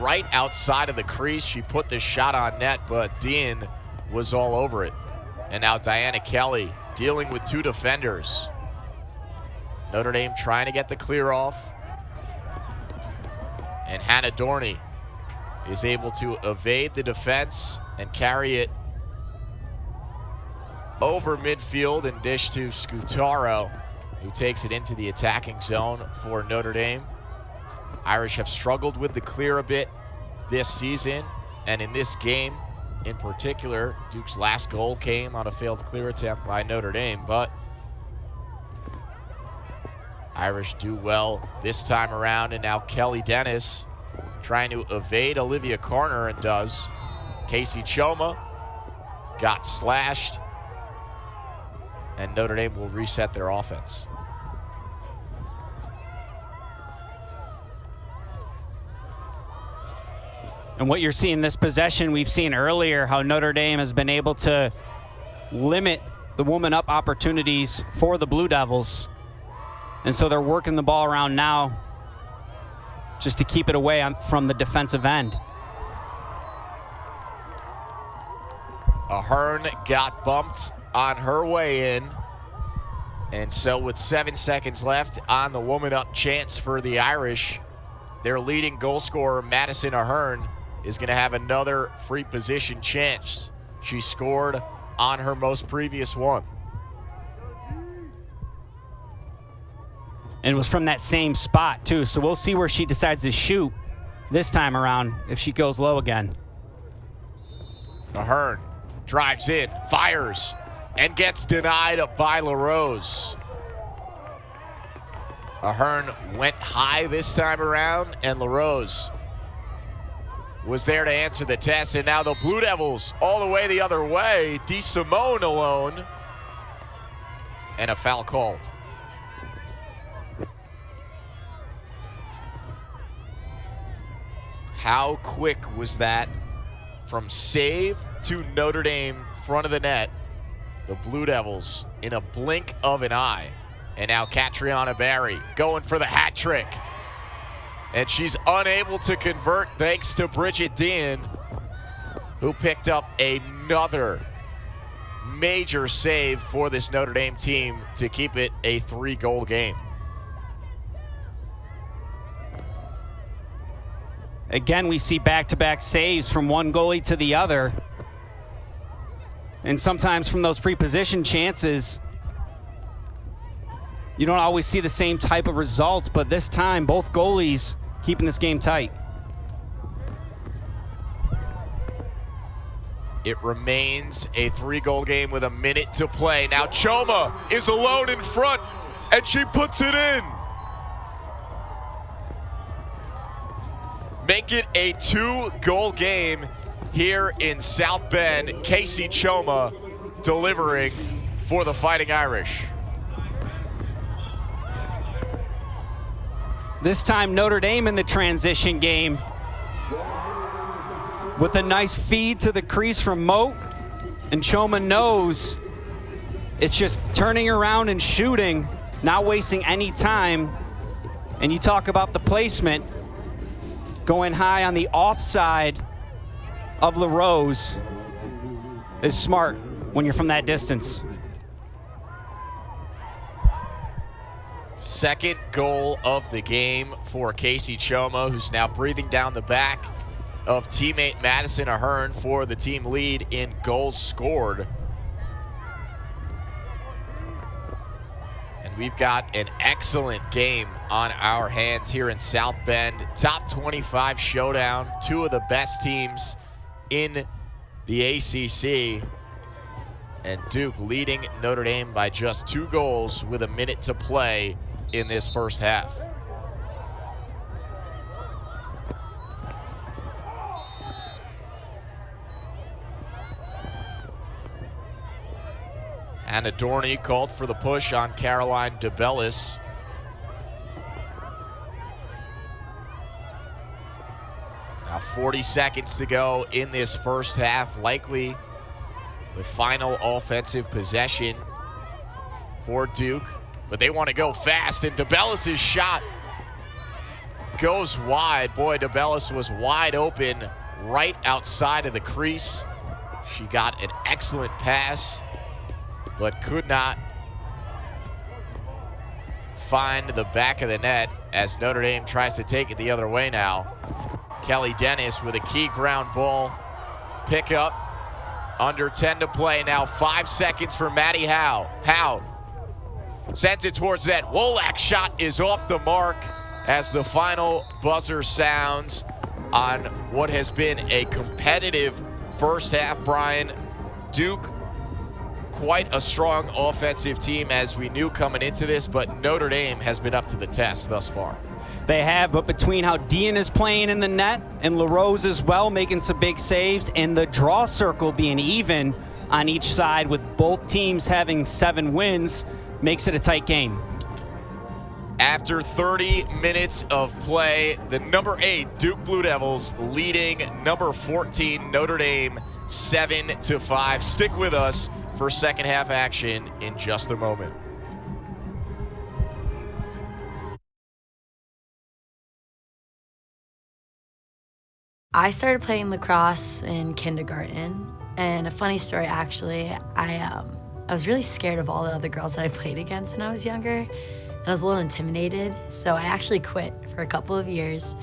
right outside of the crease. She put the shot on net, but Dean was all over it. And now Diana Kelly dealing with 2 defenders. Notre Dame trying to get the clear off. And Hannah Dorney is able to evade the defense and carry it over midfield and dish to Scutaro, who takes it into the attacking zone for Notre Dame. Irish have struggled with the clear a bit this season, and in this game in particular, Duke's last goal came on a failed clear attempt by Notre Dame, but Irish do well this time around, and now Kelly Dennis trying to evade Olivia Carner and does. Casey Choma got slashed, and Notre Dame will reset their offense. And what you're seeing this possession, we've seen earlier how Notre Dame has been able to limit the woman up opportunities for the Blue Devils. And so they're working the ball around now just to keep it away from the defensive end. Ahern got bumped on her way in. And so with 7 seconds left on the woman up chance for the Irish, their leading goal scorer, Madison Ahern, is going to have another free position chance. She scored on her most previous one. And it was from that same spot, too. So we'll see where she decides to shoot this time around if she goes low again. Ahern drives in, fires, and gets denied by LaRose. Ahern went high this time around, and LaRose was there to answer the test. And now the Blue Devils all the way the other way. DeSimone alone, and a foul called. How quick was that from save to Notre Dame front of the net? The Blue Devils in a blink of an eye. And now Catriona Barry going for the hat trick. And she's unable to convert thanks to Bridget Dean, who picked up another major save for this Notre Dame team to keep it a 3-goal game. Again, we see back-to-back saves from one goalie to the other. And sometimes from those free position chances, you don't always see the same type of results, but this time, both goalies keeping this game tight. It remains a 3-goal game with a minute to play. Now Choma is alone in front, and she puts it in. Make it a 2-goal game here in South Bend. Casey Choma delivering for the Fighting Irish. This time Notre Dame in the transition game with a nice feed to the crease from Moat, and Choma knows it's just turning around and shooting. not wasting any time. And you talk about the placement, going high on the offside of LaRose is smart when you're from that distance. Second goal of the game for Casey Choma, who's now breathing down the back of teammate Madison Ahern for the team lead in goals scored. And we've got an excellent game on our hands here in South Bend. Top 25 showdown, two of the best teams in the ACC. And Duke leading Notre Dame by just 2 goals with a minute to play in this first half. Anna Dorney called for the push on Caroline DeBellis. Now 40 seconds to go in this first half, likely the final offensive possession for Duke. But they want to go fast, and DeBellis' shot goes wide. Boy, DeBellis was wide open right outside of the crease. She got an excellent pass, but could not find the back of the net as Notre Dame tries to take it the other way now. Kelly Dennis with a key ground ball pickup. Under 10 to play now. 5 seconds for Maddie Howe. Howe sends it towards net. Wolak's shot is off the mark as the final buzzer sounds on what has been a competitive first half, Brian. Duke, quite a strong offensive team as we knew coming into this, but Notre Dame has been up to the test thus far. They have, but between how Dean is playing in the net and LaRose as well, making some big saves, and the draw circle being even on each side with both teams having 7 wins, makes it a tight game. After 30 minutes of play, the number 8 Duke Blue Devils leading number 14 Notre Dame 7-5. Stick with us for second half action in just a moment. I started playing lacrosse in kindergarten, and a funny story actually, I was really scared of all the other girls that I played against when I was younger, and I was a little intimidated, so I actually quit for a couple of years.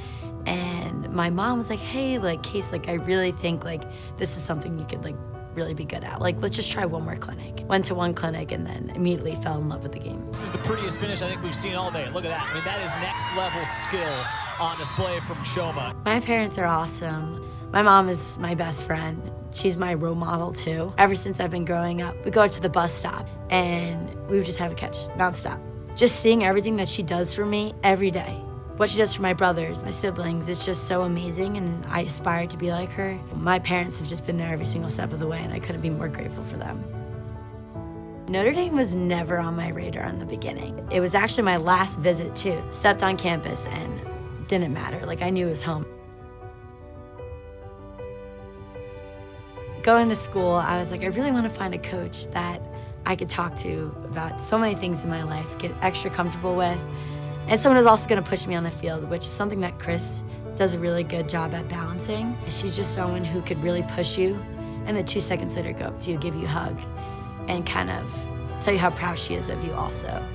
And my mom was like, hey, like, Case, like, I really think, like, this is something you could, like, really be good at. Like, let's just try one more clinic. Went to one clinic and then immediately fell in love with the game. This is the prettiest finish I think we've seen all day. Look at that. I mean, that is next level skill on display from Choma. My parents are awesome. My mom is my best friend. She's my role model too. Ever since I've been growing up, we go to the bus stop and we would just have a catch nonstop. Just seeing everything that she does for me every day. What she does for my brothers, my siblings, it's just so amazing, and I aspire to be like her. My parents have just been there every single step of the way, and I couldn't be more grateful for them. Notre Dame was never on my radar in the beginning. It was actually my last visit too. Stepped on campus and didn't matter, like I knew it was home. Going to school, I was like, I really want to find a coach that I could talk to about so many things in my life, get extra comfortable with. And someone who's also going to push me on the field, which is something that Chris does a really good job at balancing. She's just someone who could really push you, and then 2 seconds later go up to you, give you a hug, and kind of tell you how proud she is of you also.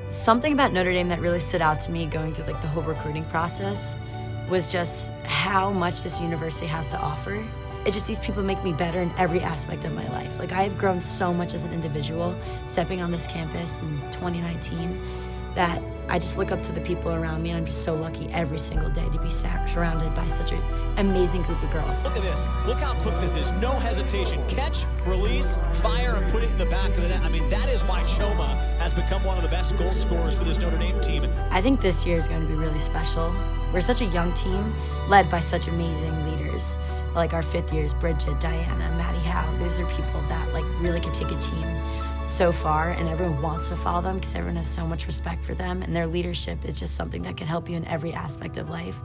Something about Notre Dame that really stood out to me going through like the whole recruiting process was just how much this university has to offer. It's just these people make me better in every aspect of my life. Like, I've grown so much as an individual stepping on this campus in 2019 that I just look up to the people around me, and I'm just so lucky every single day to be surrounded by such an amazing group of girls. Look at this. Look how quick this is. No hesitation. Catch, release, fire, and put it in the back of the net. I mean, that is why Choma has become one of the best goal scorers for this Notre Dame team. I think this year is going to be really special. We're such a young team led by such amazing leaders. Like our 5th years, Bridget, Diana, Maddie Howe. These are people that like really could take a team so far, and everyone wants to follow them because everyone has so much respect for them, and their leadership is just something that could help you in every aspect of life.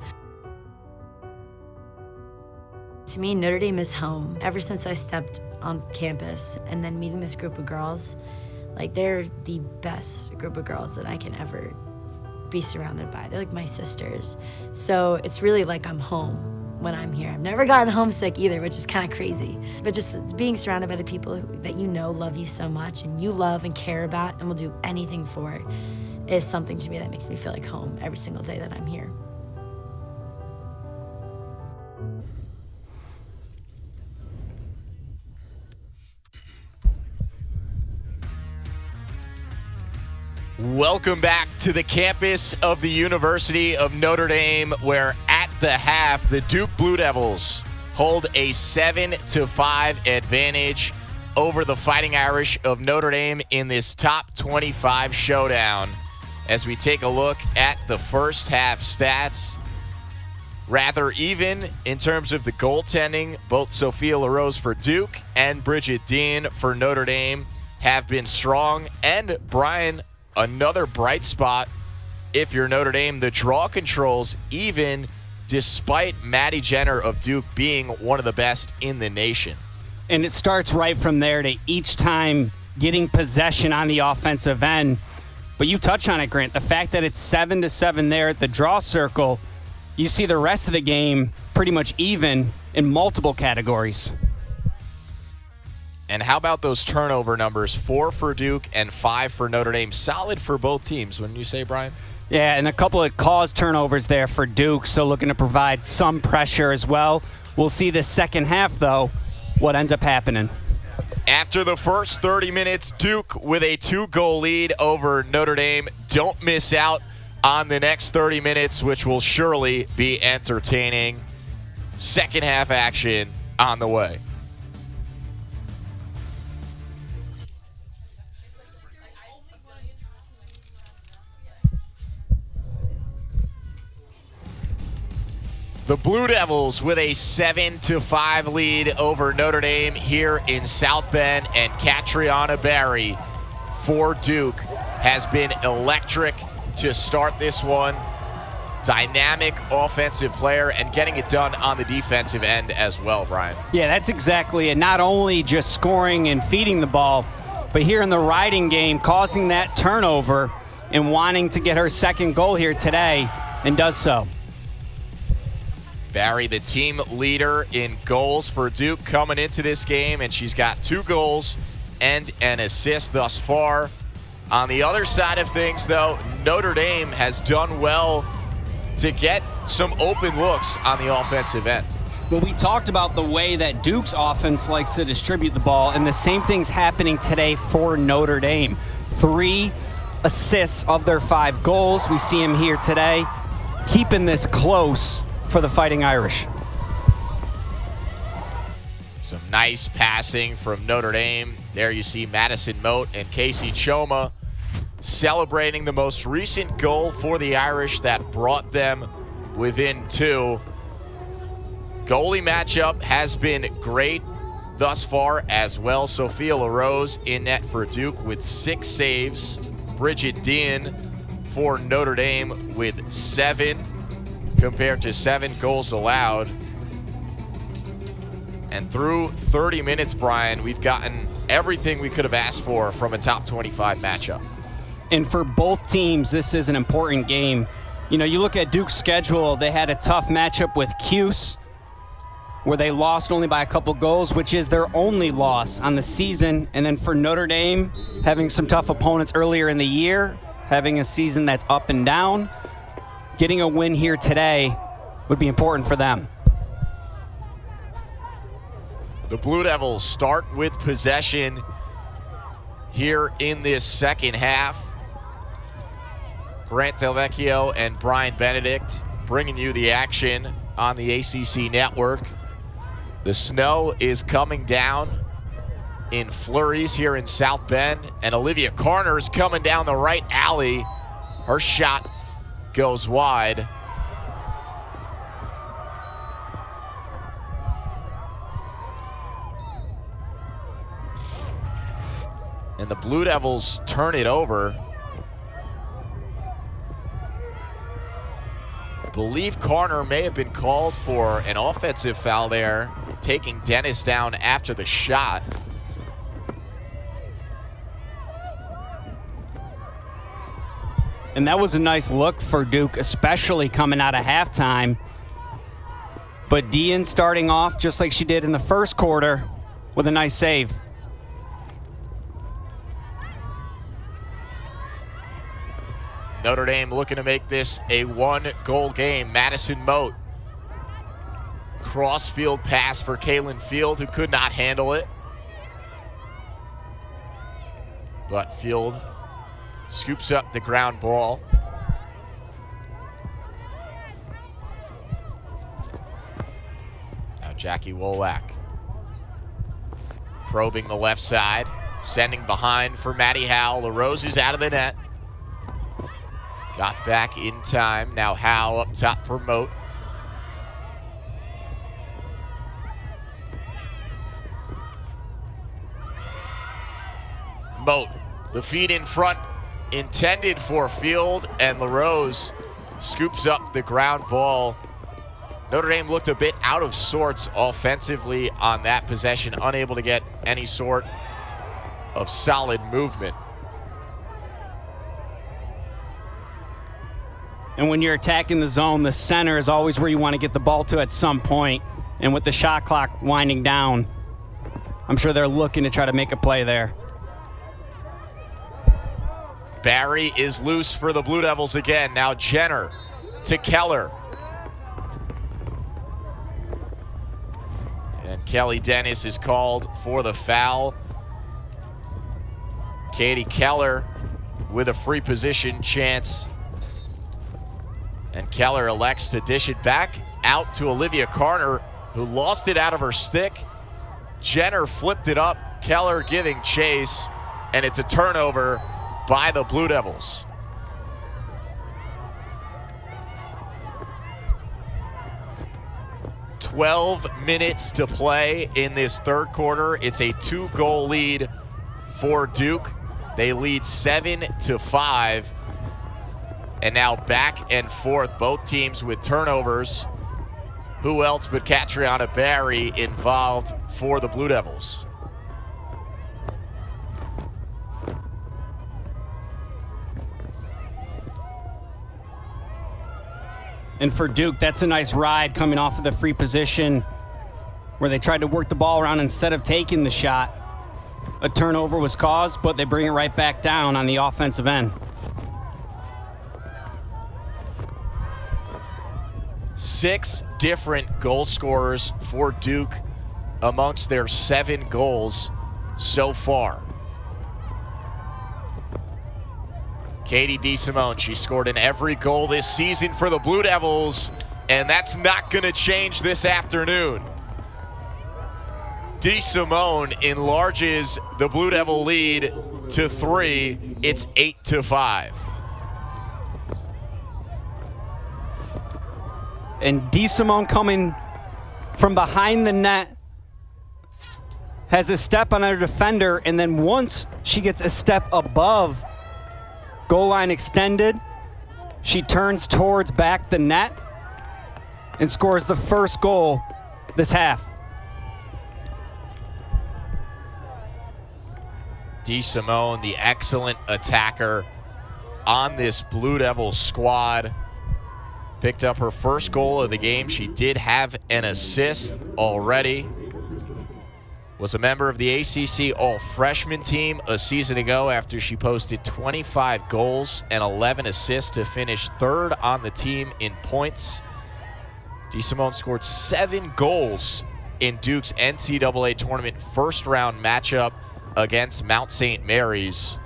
To me, Notre Dame is home. Ever since I stepped on campus and then meeting this group of girls, Like, they're the best group of girls that I can ever be surrounded by. They're like my sisters. So it's really like I'm home when I'm here. I've never gotten homesick either, which is kind of crazy. But just being surrounded by the people that you know love you so much and you love and care about and will do anything for it is something to me that makes me feel like home every single day that I'm here. Welcome back to the campus of the University of Notre Dame, where at the half, the Duke Blue Devils hold a 7-5 advantage over the Fighting Irish of Notre Dame in this top 25 showdown. As we take a look at the first half stats, rather even in terms of the goaltending. Both Sophia LaRose for Duke and Bridget Dean for Notre Dame have been strong. And Brian, another bright spot if you're Notre Dame, the draw controls, even despite Maddie Jenner of Duke being one of the best in the nation. And it starts right from there to each time getting possession on the offensive end. But you touch on it, Grant, the fact that it's 7-7 there at the draw circle, you see the rest of the game pretty much even in multiple categories. And how about those turnover numbers? 4 for Duke and 5 for Notre Dame. Solid for both teams, wouldn't you say, Brian? Yeah, and a couple of caused turnovers there for Duke, so looking to provide some pressure as well. We'll see the second half, though, what ends up happening. After the first 30 minutes, Duke with a 2-goal lead over Notre Dame. Don't miss out on the next 30 minutes, which will surely be entertaining. Second half action on the way. The Blue Devils with a 7-5 lead over Notre Dame here in South Bend, and Catriona Barry for Duke has been electric to start this one. Dynamic offensive player and getting it done on the defensive end as well, Brian. Yeah, that's exactly it. Not only just scoring and feeding the ball, but here in the riding game, causing that turnover and wanting to get her second goal here today, and does so. Barry, the team leader in goals for Duke coming into this game, and she's got 2 goals and an assist thus far. On the other side of things, though, Notre Dame has done well to get some open looks on the offensive end. Well, we talked about the way that Duke's offense likes to distribute the ball, and the same thing's happening today for Notre Dame. 3 assists of their 5 goals. We see him here today, keeping this close for the Fighting Irish. Some nice passing from Notre Dame. There you see Madison Moat and Casey Choma celebrating the most recent goal for the Irish that brought them within 2. Goalie matchup has been great thus far as well. Sophia LaRose in net for Duke with 6 saves. Bridget Dean for Notre Dame with 7. Compared to 7 goals allowed. And through 30 minutes, Brian, we've gotten everything we could have asked for from a top 25 matchup. And for both teams, this is an important game. You know, you look at Duke's schedule, they had a tough matchup with Cuse, where they lost only by a couple goals, which is their only loss on the season. And then for Notre Dame, having some tough opponents earlier in the year, having a season that's up and down. Getting a win here today would be important for them. The Blue Devils start with possession here in this second half. Grant Delvecchio and Brian Benedict bringing you the action on the ACC network. The snow is coming down in flurries here in South Bend, and Olivia Carner is coming down the right alley. Her shot goes wide. And the Blue Devils turn it over. I believe Carner may have been called for an offensive foul there, taking Dennis down after the shot. And that was a nice look for Duke, especially coming out of halftime. But Dean starting off just like she did in the first quarter with a nice save. Notre Dame looking to make this a one-goal game. Madison Moat. Cross-field pass for Kaylin Field, who could not handle it. But Field scoops up the ground ball. Now Jackie Wolak probing the left side, sending behind for Maddie Howe. LaRose is out of the net. Got back in time. Now Howe up top for Moat. Moat, the feed in front intended for Field, and LaRose scoops up the ground ball. Notre Dame looked a bit out of sorts offensively on that possession, unable to get any sort of solid movement. And when you're attacking the zone, the center is always where you want to get the ball to at some point. And with the shot clock winding down, I'm sure they're looking to try to make a play there. Barry is loose for the Blue Devils again. Now Jenner to Keller. And Kelly Dennis is called for the foul. Katie Keller with a free position chance. And Keller elects to dish it back out to Olivia Carter, who lost it out of her stick. Jenner flipped it up, Keller giving chase, and it's a turnover by the Blue Devils. "12 minutes to play in this third quarter. It's a 2-goal lead for Duke. They lead 7-5. And now back and forth, both teams with turnovers. Who else but Catriona Barry involved for the Blue Devils? And for Duke, that's a nice ride coming off of the free position where they tried to work the ball around instead of taking the shot. A turnover was caused, but they bring it right back down on the offensive end. 6 different goal scorers for Duke amongst their 7 goals so far. Katie DeSimone, she scored in every goal this season for the Blue Devils, and that's not going to change this afternoon. DeSimone enlarges the Blue Devil lead to 3. It's 8-5. And DeSimone coming from behind the net has a step on her defender, and then once she gets a step above goal line extended, she turns towards back the net and scores the first goal this half. DeSimone, the excellent attacker on this Blue Devils squad, picked up her first goal of the game. She did have an assist already. Was a member of the ACC All-Freshman team a season ago after she posted 25 goals and 11 assists to finish 3rd on the team in points. DeSimone scored 7 goals in Duke's NCAA tournament first-round matchup against Mount St. Mary's.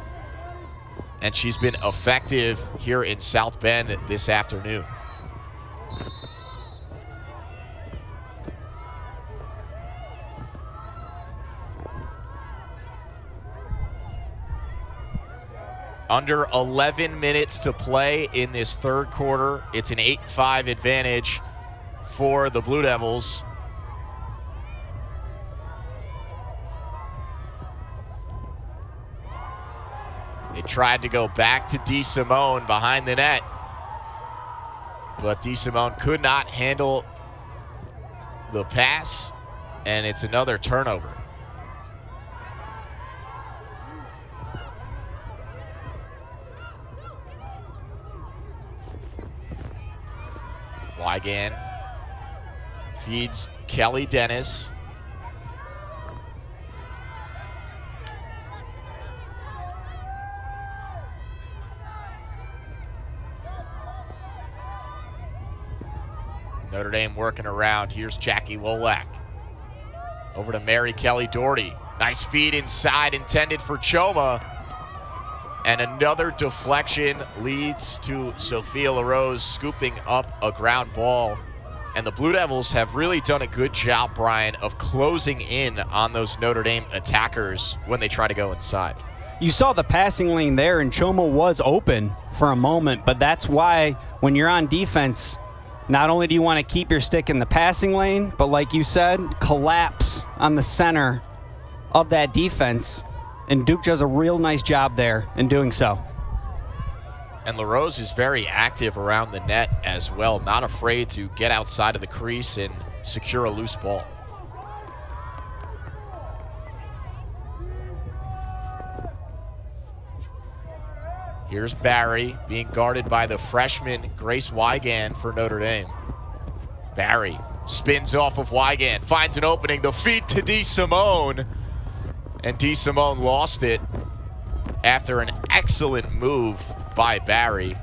And she's been effective here in South Bend this afternoon. Under 11 minutes to play in this third quarter. It's an 8-5 advantage for the Blue Devils. They tried to go back to DeSimone behind the net, but DeSimone could not handle the pass, and it's another turnover. Wygant feeds Kelly Dennis. Notre Dame working around. Here's Jackie Wolak. Over to Mary Kelly Doherty. Nice feed inside, intended for Choma. And another deflection leads to Sophia LaRose scooping up a ground ball. And the Blue Devils have really done a good job, Brian, of closing in on those Notre Dame attackers when they try to go inside. You saw the passing lane there, and Choma was open for a moment, but that's why when you're on defense, not only do you want to keep your stick in the passing lane, but like you said, collapse on the center of that defense. And Duke does a real nice job there in doing so. And LaRose is very active around the net as well, not afraid to get outside of the crease and secure a loose ball. Here's Barry being guarded by the freshman Grace Wygant for Notre Dame. Barry spins off of Wygant, finds an opening, the feed to DeSimone. And DeSimone lost it after an excellent move by Barry.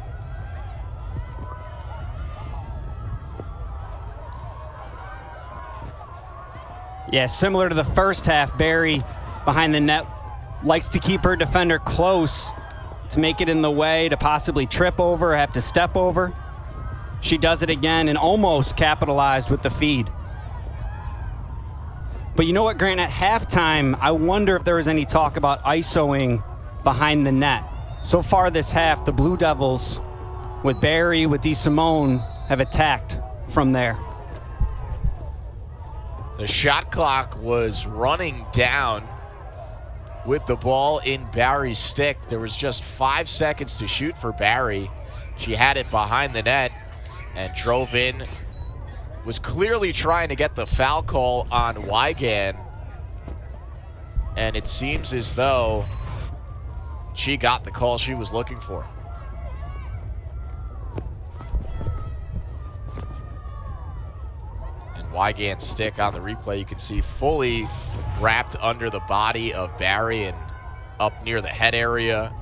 Yeah, similar to the first half, Barry behind the net likes to keep her defender close to make it in the way to possibly trip over or have to step over. She does it again and almost capitalized with the feed. But you know what, Grant, at halftime, I wonder if there was any talk about ISOing behind the net. So far this half, the Blue Devils, with Barry, with DeSimone, have attacked from there. The shot clock was running down with the ball in Barry's stick. There was just 5 seconds to shoot for Barry. She had it behind the net and drove in. Was clearly trying to get the foul call on Wygant. And it seems as though she got the call she was looking for. And Wygant's stick on the replay, you can see fully wrapped under the body of Barry and up near the head area.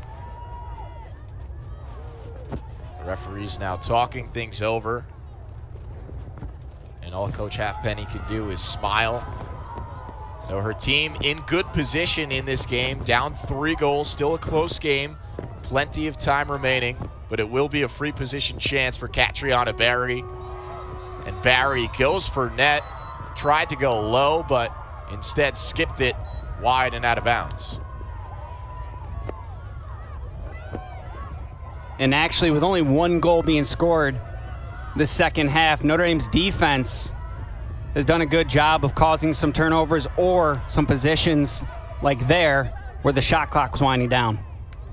The referee's now talking things over. And all Coach Halfpenny can do is smile. So her team in good position in this game, down 3 goals, still a close game, plenty of time remaining, but it will be a free position chance for Catriona Barry. And Barry goes for net, tried to go low, but instead skipped it wide and out of bounds. And actually, with only 1 goal being scored the second half, Notre Dame's defense has done a good job of causing some turnovers or some positions like there where the shot clock was winding down.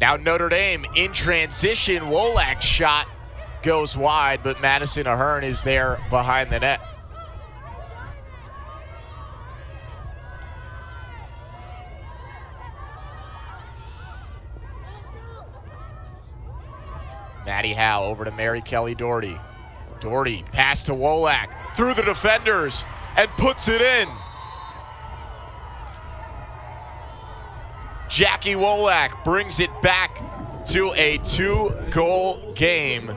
Now Notre Dame in transition. Wolak's shot goes wide, but Madison Ahern is there behind the net. Maddie Howe over to Mary Kelly Doherty. Doherty pass to Wolak through the defenders and puts it in. Jackie Wolak brings it back to a 2-goal game.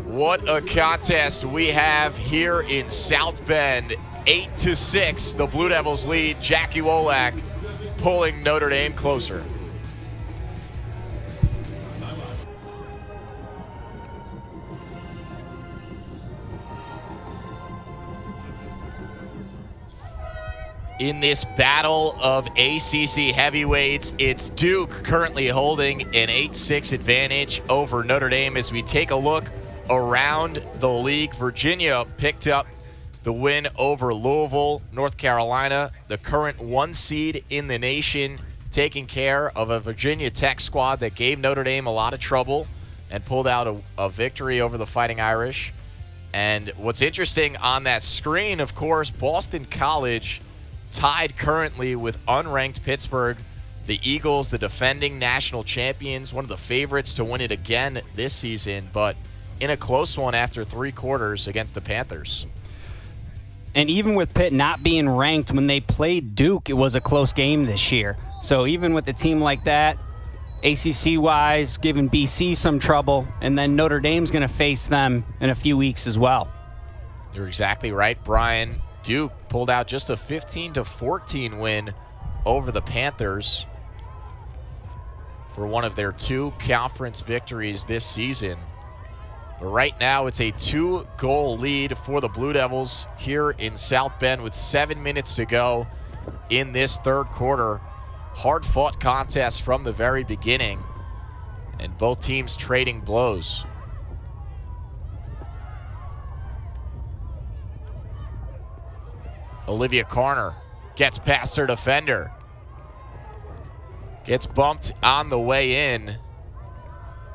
What a contest we have here in South Bend. 8-6, the Blue Devils lead. Jackie Wolak pulling Notre Dame closer. In this battle of ACC heavyweights, it's Duke currently holding an 8-6 advantage over Notre Dame. As we take a look around the league, Virginia picked up the win over Louisville. North Carolina, the current 1 seed in the nation, taking care of a Virginia Tech squad that gave Notre Dame a lot of trouble and pulled out a victory over the Fighting Irish. And what's interesting on that screen, of course, Boston College tied currently with unranked Pittsburgh. The Eagles, the defending national champions, one of the favorites to win it again this season, but in a close one after 3 quarters against the Panthers. And even with Pitt not being ranked, when they played Duke, it was a close game this year. So even with a team like that, ACC-wise, giving BC some trouble, and then Notre Dame's going to face them in a few weeks as well. You're exactly right, Brian. Duke pulled out just a 15-14 win over the Panthers for one of their 2 conference victories this season. But right now, it's a 2-goal lead for the Blue Devils here in South Bend with 7 minutes to go in this third quarter. Hard-fought contest from the very beginning, and both teams trading blows. Olivia Carner gets past her defender. Gets bumped on the way in,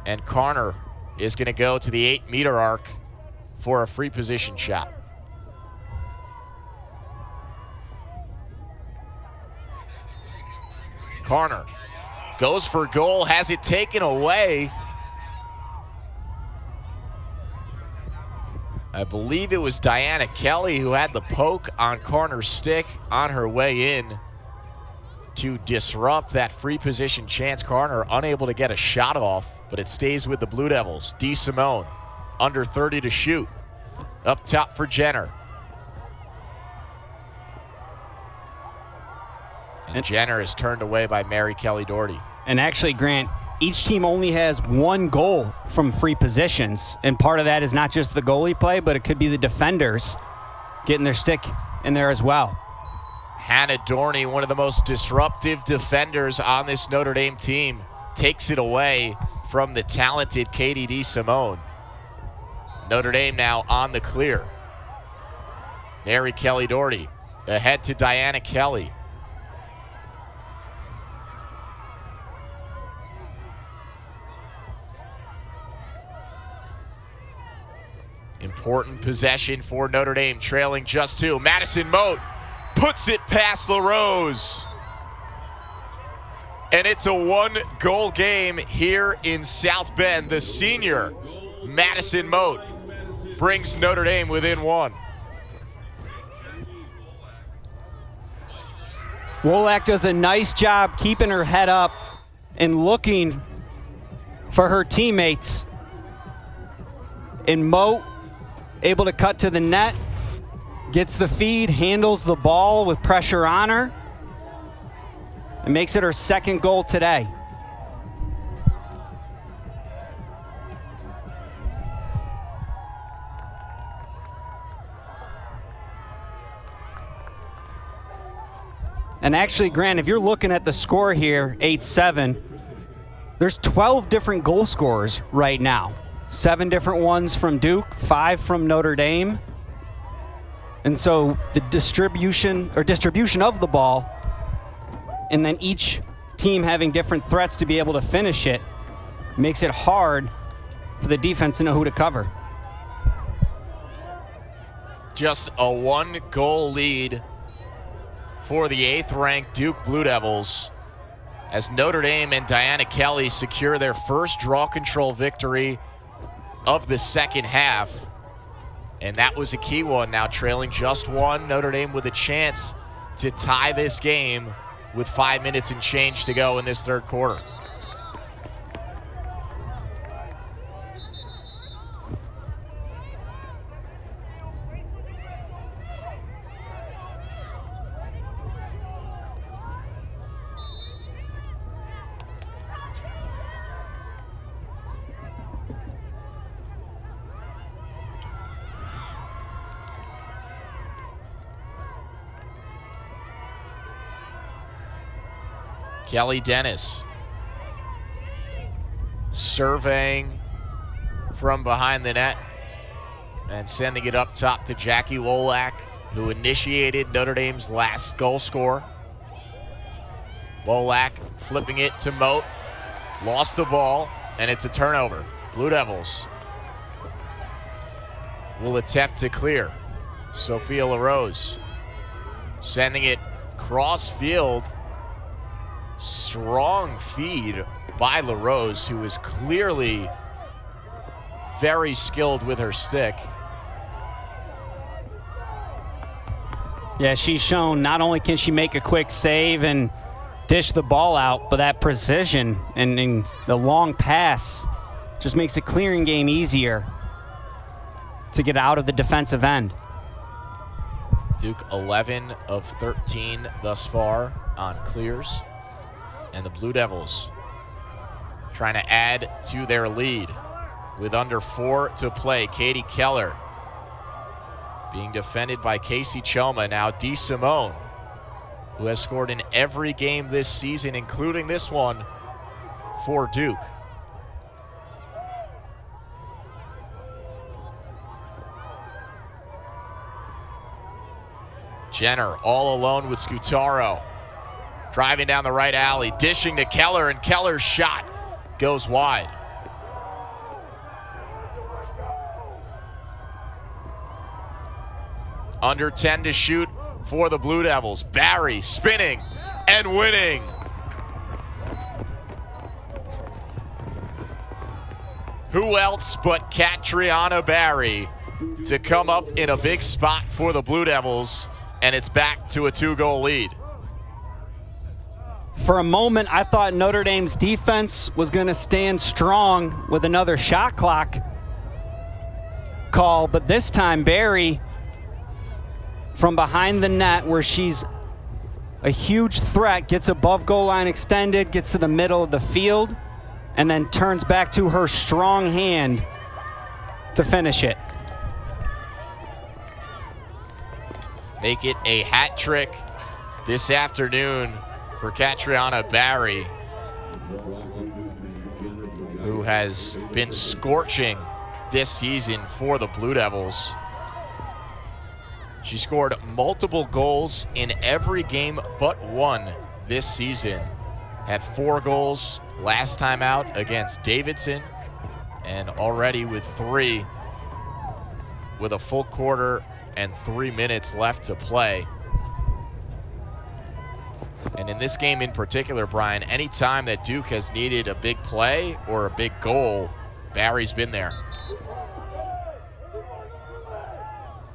and Carner is going to go to the 8-meter arc for a free position shot. Carner goes for goal, has it taken away. I believe it was Diana Kelly who had the poke on Carner's stick on her way in to disrupt that free position chance. Carner unable to get a shot off, but it stays with the Blue Devils. D. Simone, under 30 to shoot. Up top for Jenner. And Jenner is turned away by Mary Kelly Doherty. And actually, Grant, each team only has 1 goal from free positions. And part of that is not just the goalie play, but it could be the defenders getting their stick in there as well. Hannah Dorney, one of the most disruptive defenders on this Notre Dame team, takes it away from the talented Katie D. Simone. Notre Dame now on the clear. Mary Kelly Doherty ahead to Diana Kelly. Important possession for Notre Dame, trailing just 2. Madison Moat puts it past LaRose. And it's a 1-goal game here in South Bend. The senior, Madison Moat, brings Notre Dame within 1. Wolak does a nice job keeping her head up and looking for her teammates. And Moat able to cut to the net, gets the feed, handles the ball with pressure on her, and makes it her 2nd goal today. And actually, Grant, if you're looking at the score here, 8-7, there's 12 different goal scorers right now. 7 different ones from Duke, 5 from Notre Dame. And so the distribution of the ball, and then each team having different threats to be able to finish it, makes it hard for the defense to know who to cover. Just a 1-goal lead for the 8th-ranked Duke Blue Devils as Notre Dame and Diana Kelly secure their first draw control victory of the second half. And that was a key one. Now trailing just 1, Notre Dame with a chance to tie this game with 5 minutes and change to go in this third quarter. Kelly Dennis surveying from behind the net and sending it up top to Jackie Wolak, who initiated Notre Dame's last goal score. Wolak flipping it to Moat, lost the ball, and it's a turnover. Blue Devils will attempt to clear. Sophia LaRose sending it cross field. Strong feed by LaRose, who is clearly very skilled with her stick. Yeah, she's shown not only can she make a quick save and dish the ball out, but that precision and the long pass just makes the clearing game easier to get out of the defensive end. Duke 11 of 13 thus far on clears. And the Blue Devils trying to add to their lead with under 4 to play. Katie Keller being defended by Casey Choma. Now DeSimone, who has scored in every game this season, including this one for Duke. Jenner all alone with Scutaro. Driving down the right alley, dishing to Keller, and Keller's shot goes wide. Under 10 to shoot for the Blue Devils. Barry spinning and winning. Who else but Catriona Barry to come up in a big spot for the Blue Devils, and it's back to a 2-goal lead. For a moment, I thought Notre Dame's defense was going to stand strong with another shot clock call, but this time Barry, from behind the net where she's a huge threat, gets above goal line extended, gets to the middle of the field, and then turns back to her strong hand to finish it. Make it a hat trick this afternoon for Catriona Barry, who has been scorching this season for the Blue Devils. She scored multiple goals in every game but one this season. Had 4 goals last time out against Davidson, and already with 3 with a full quarter and 3 minutes left to play. And in this game in particular, Brian, anytime that Duke has needed a big play or a big goal, Barry's been there.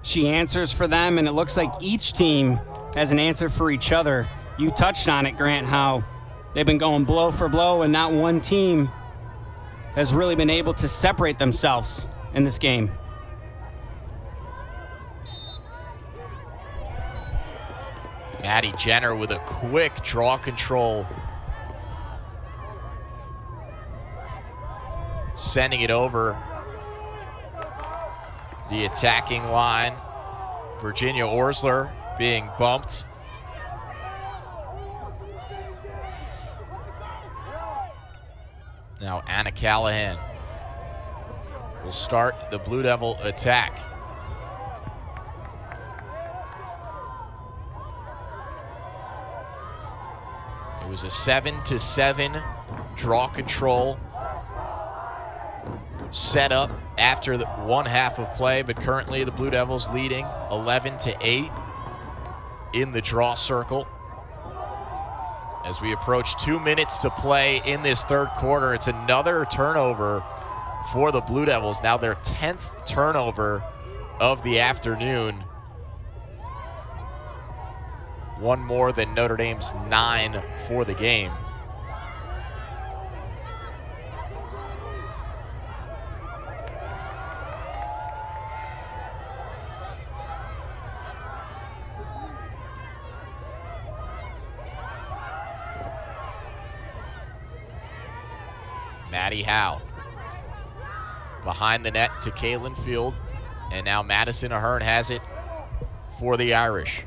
She answers for them, and it looks like each team has an answer for each other. You touched on it, Grant, how they've been going blow for blow, and not one team has really been able to separate themselves in this game. Maddie Jenner with a quick draw control. Sending it over the attacking line. Virginia Orsler being bumped. Now Anna Callahan will start the Blue Devil attack. It was a 7-7 draw control set up after the 1 half of play, but currently the Blue Devils leading 11-8 in the draw circle. As we approach 2 minutes to play in this third quarter, it's another turnover for the Blue Devils. Now their 10th turnover of the afternoon. One more than Notre Dame's 9 for the game. Maddie Howe behind the net to Kaylin Field, and now Madison Ahern has it for the Irish.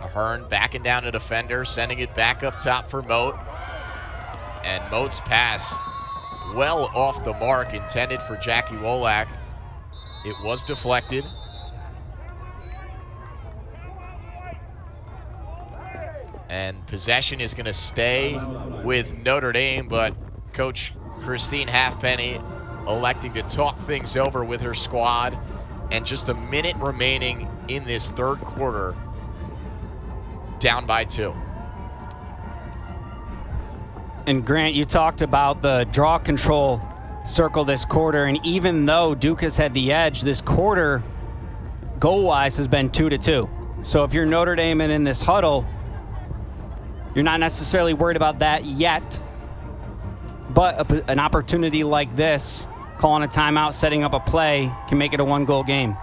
Ahern backing down a defender, sending it back up top for Moat. And Moat's pass well off the mark, intended for Jackie Wolak. It was deflected. And possession is going to stay with Notre Dame, but Coach Christine Halfpenny electing to talk things over with her squad, and just a minute remaining in this third quarter, down by 2. And Grant, you talked about the draw control circle this quarter, and even though Duke has had the edge, this quarter, goal-wise, has been 2-2. So if you're Notre Dame and in this huddle, you're not necessarily worried about that yet, but an opportunity like this, calling a timeout, setting up a play, can make it a 1-goal game.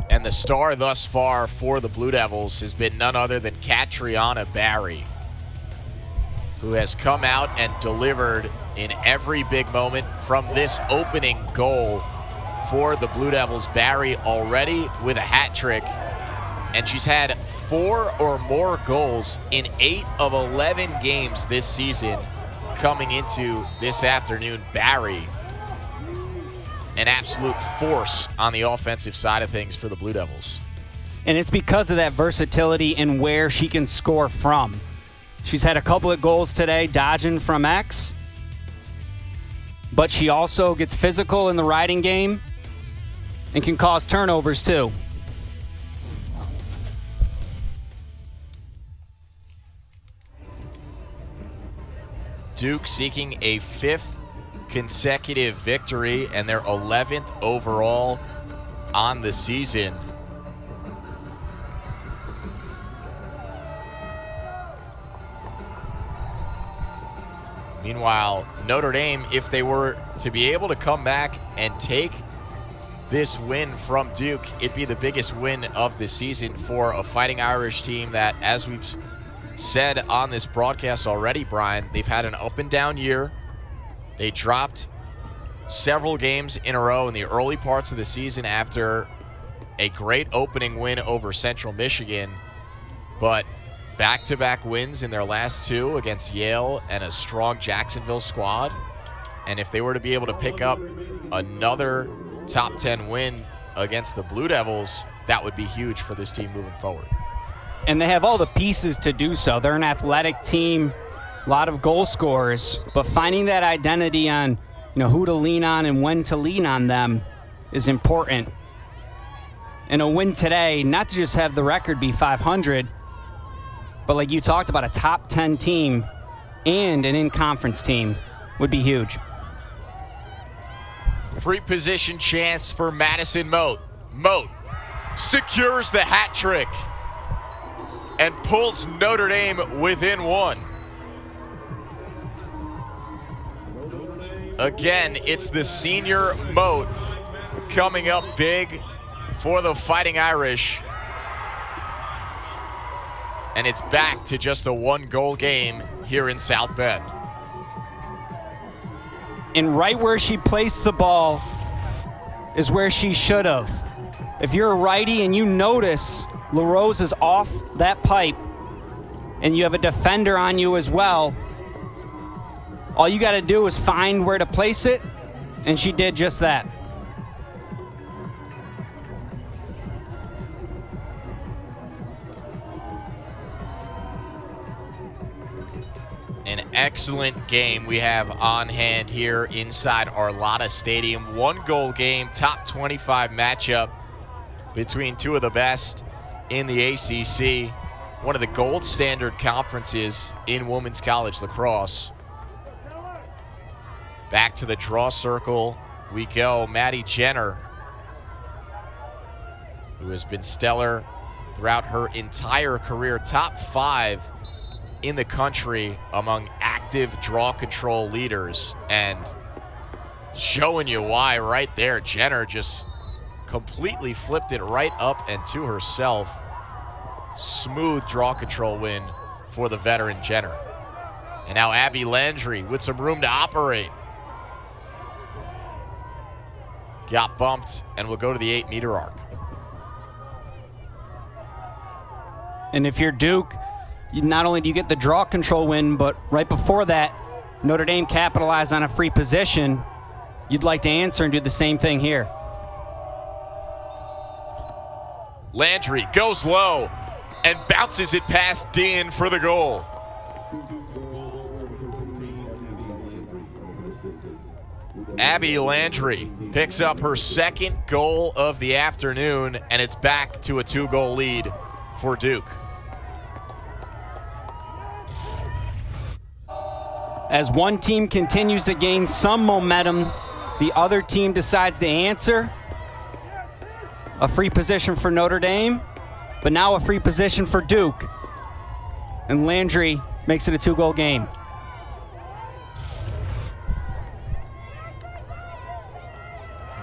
And the star thus far for the Blue Devils has been none other than Catriona Barry, who has come out and delivered in every big moment from this opening goal for the Blue Devils. Barry already with a hat trick, and she's had 4 or more goals in 8 of 11 games this season. Coming into this afternoon, Barry, an absolute force on the offensive side of things for the Blue Devils. And it's because of that versatility and where she can score from. She's had a couple of goals today dodging from X, but she also gets physical in the riding game and can cause turnovers too. Duke seeking a 5th consecutive victory and their 11th overall on the season. Meanwhile, Notre Dame, if they were to be able to come back and take this win from Duke, it'd be the biggest win of the season for a Fighting Irish team that, as we've said on this broadcast already, Brian, they've had an up and down year. They dropped several games in a row in the early parts of the season after a great opening win over Central Michigan, but back-to-back wins in their last 2 against Yale and a strong Jacksonville squad. And if they were to be able to pick up another top 10 win against the Blue Devils, that would be huge for this team moving forward. And they have all the pieces to do so. They're an athletic team, a lot of goal scorers, but finding that identity on, who to lean on and when to lean on them is important. And a win today, not to just have the record be 500, but like you talked about, a top 10 team and an in-conference team would be huge. Free position chance for Madison Moat. Moat secures the hat trick and pulls Notre Dame within 1. Again, it's the senior Moat coming up big for the Fighting Irish. And it's back to just a 1-goal game here in South Bend. And right where she placed the ball is where she should have. If you're a righty and you notice LaRose is off that pipe and you have a defender on you as well, all you got to do is find where to place it, and she did just that. An excellent game we have on hand here inside Arlotta Stadium. 1-goal game, top 25 matchup between 2 of the best in the ACC. One of the gold standard conferences in women's college lacrosse. Back to the draw circle we go. Maddie Jenner, who has been stellar throughout her entire career, top 5 in the country among active draw control leaders, and showing you why right there. Jenner just completely flipped it right up and to herself. Smooth draw control win for the veteran Jenner. And now Abby Landry with some room to operate. Got bumped and will go to the 8-meter arc. And if you're Duke, not only do you get the draw control win, but right before that, Notre Dame capitalized on a free position. You'd like to answer and do the same thing here. Landry goes low and bounces it past Dean for the goal. Abby Landry picks up her second goal of the afternoon, and it's back to a 2-goal lead for Duke. As one team continues to gain some momentum, the other team decides to answer. A free position for Notre Dame, but now a free position for Duke. And Landry makes it a 2-goal game.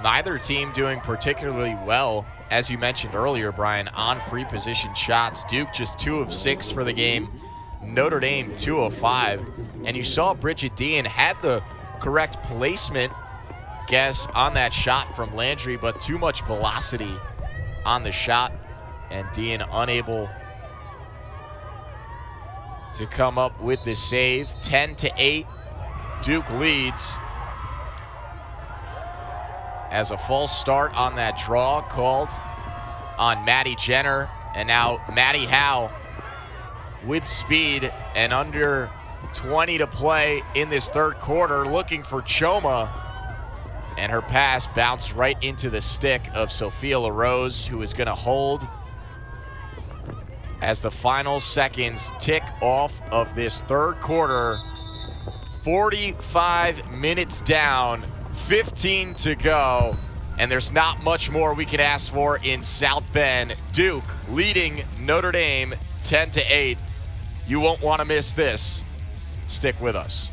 Neither team doing particularly well, as you mentioned earlier, Brian, on free position shots. Duke just 2 of 6 for the game. Notre Dame 2 of 5. And you saw Bridget Dean had the correct placement, guess, on that shot from Landry, but too much velocity on the shot, and Dean unable to come up with the save. 10-8, Duke leads. As a false start on that draw called on Maddie Jenner, and now Maddie Howe with speed and under 20 to play in this third quarter, looking for Choma, and her pass bounced right into the stick of Sophia LaRose, who is going to hold as the final seconds tick off of this third quarter. 45 minutes down, 15 to go, and there's not much more we can ask for in South Bend. Duke leading Notre Dame 10-8. You won't want to miss this. Stick with us.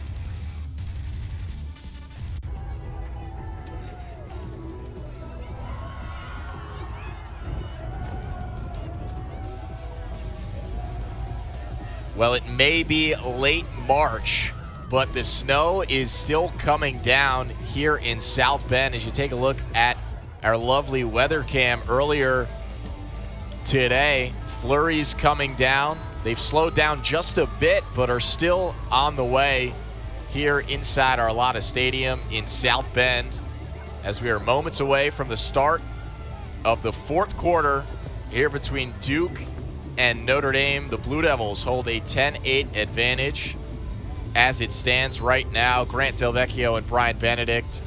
Well, it may be late March, but the snow is still coming down here in South Bend. As you take a look at our lovely weather cam earlier today, flurries coming down. They've slowed down just a bit, but are still on the way here inside our Lotta Stadium in South Bend, as we are moments away from the start of the fourth quarter here between Duke and Notre Dame. The Blue Devils hold a 10-8 advantage as it stands right now. Grant Delvecchio and Brian Benedict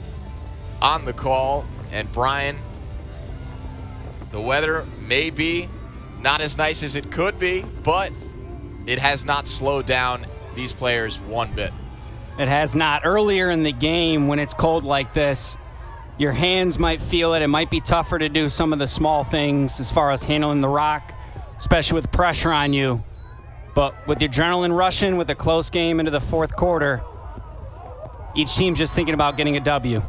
on the call. And Brian, the weather may be not as nice as it could be, but it has not slowed down these players one bit. It has not. Earlier in the game, when it's cold like this, your hands might feel it. It might be tougher to do some of the small things as far as handling the rock, especially with pressure on you. But with the adrenaline rushing, with a close game into the fourth quarter, each team's just thinking about getting a W.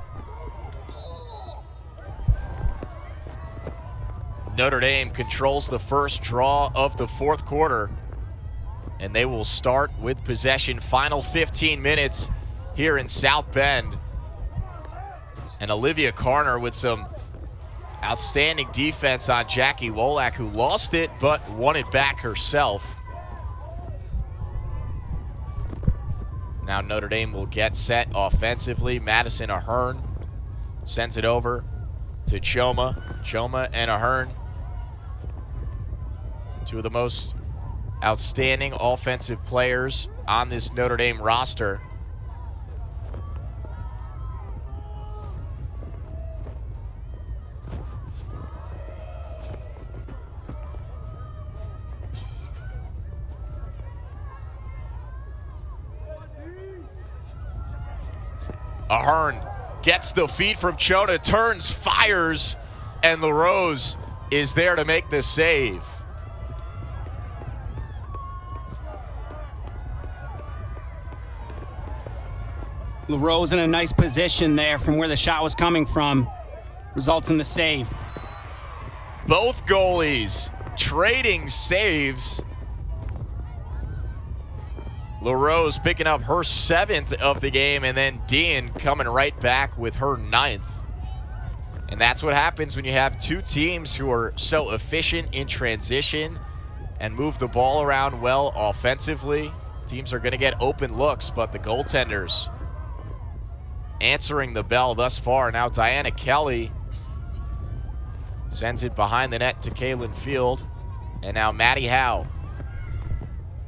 Notre Dame controls the first draw of the fourth quarter, and they will start with possession. Final 15 minutes here in South Bend. And Olivia Carner with some outstanding defense on Jackie Wolak, who lost it but won it back herself. Now Notre Dame will get set offensively. Madison Ahern sends it over to Choma. Choma and Ahern, two of the most outstanding offensive players on this Notre Dame roster. Ahern gets the feed from Chona, turns, fires, and LaRose is there to make the save. LaRose in a nice position there from where the shot was coming from. Results in the save. Both goalies trading saves. LaRose picking up her 7th of the game, and then Dean coming right back with her 9th. And that's what happens when you have two teams who are so efficient in transition and move the ball around well offensively. Teams are going to get open looks, but the goaltenders answering the bell thus far. Now Diana Kelly sends it behind the net to Kaylin Field. And now Maddie Howe,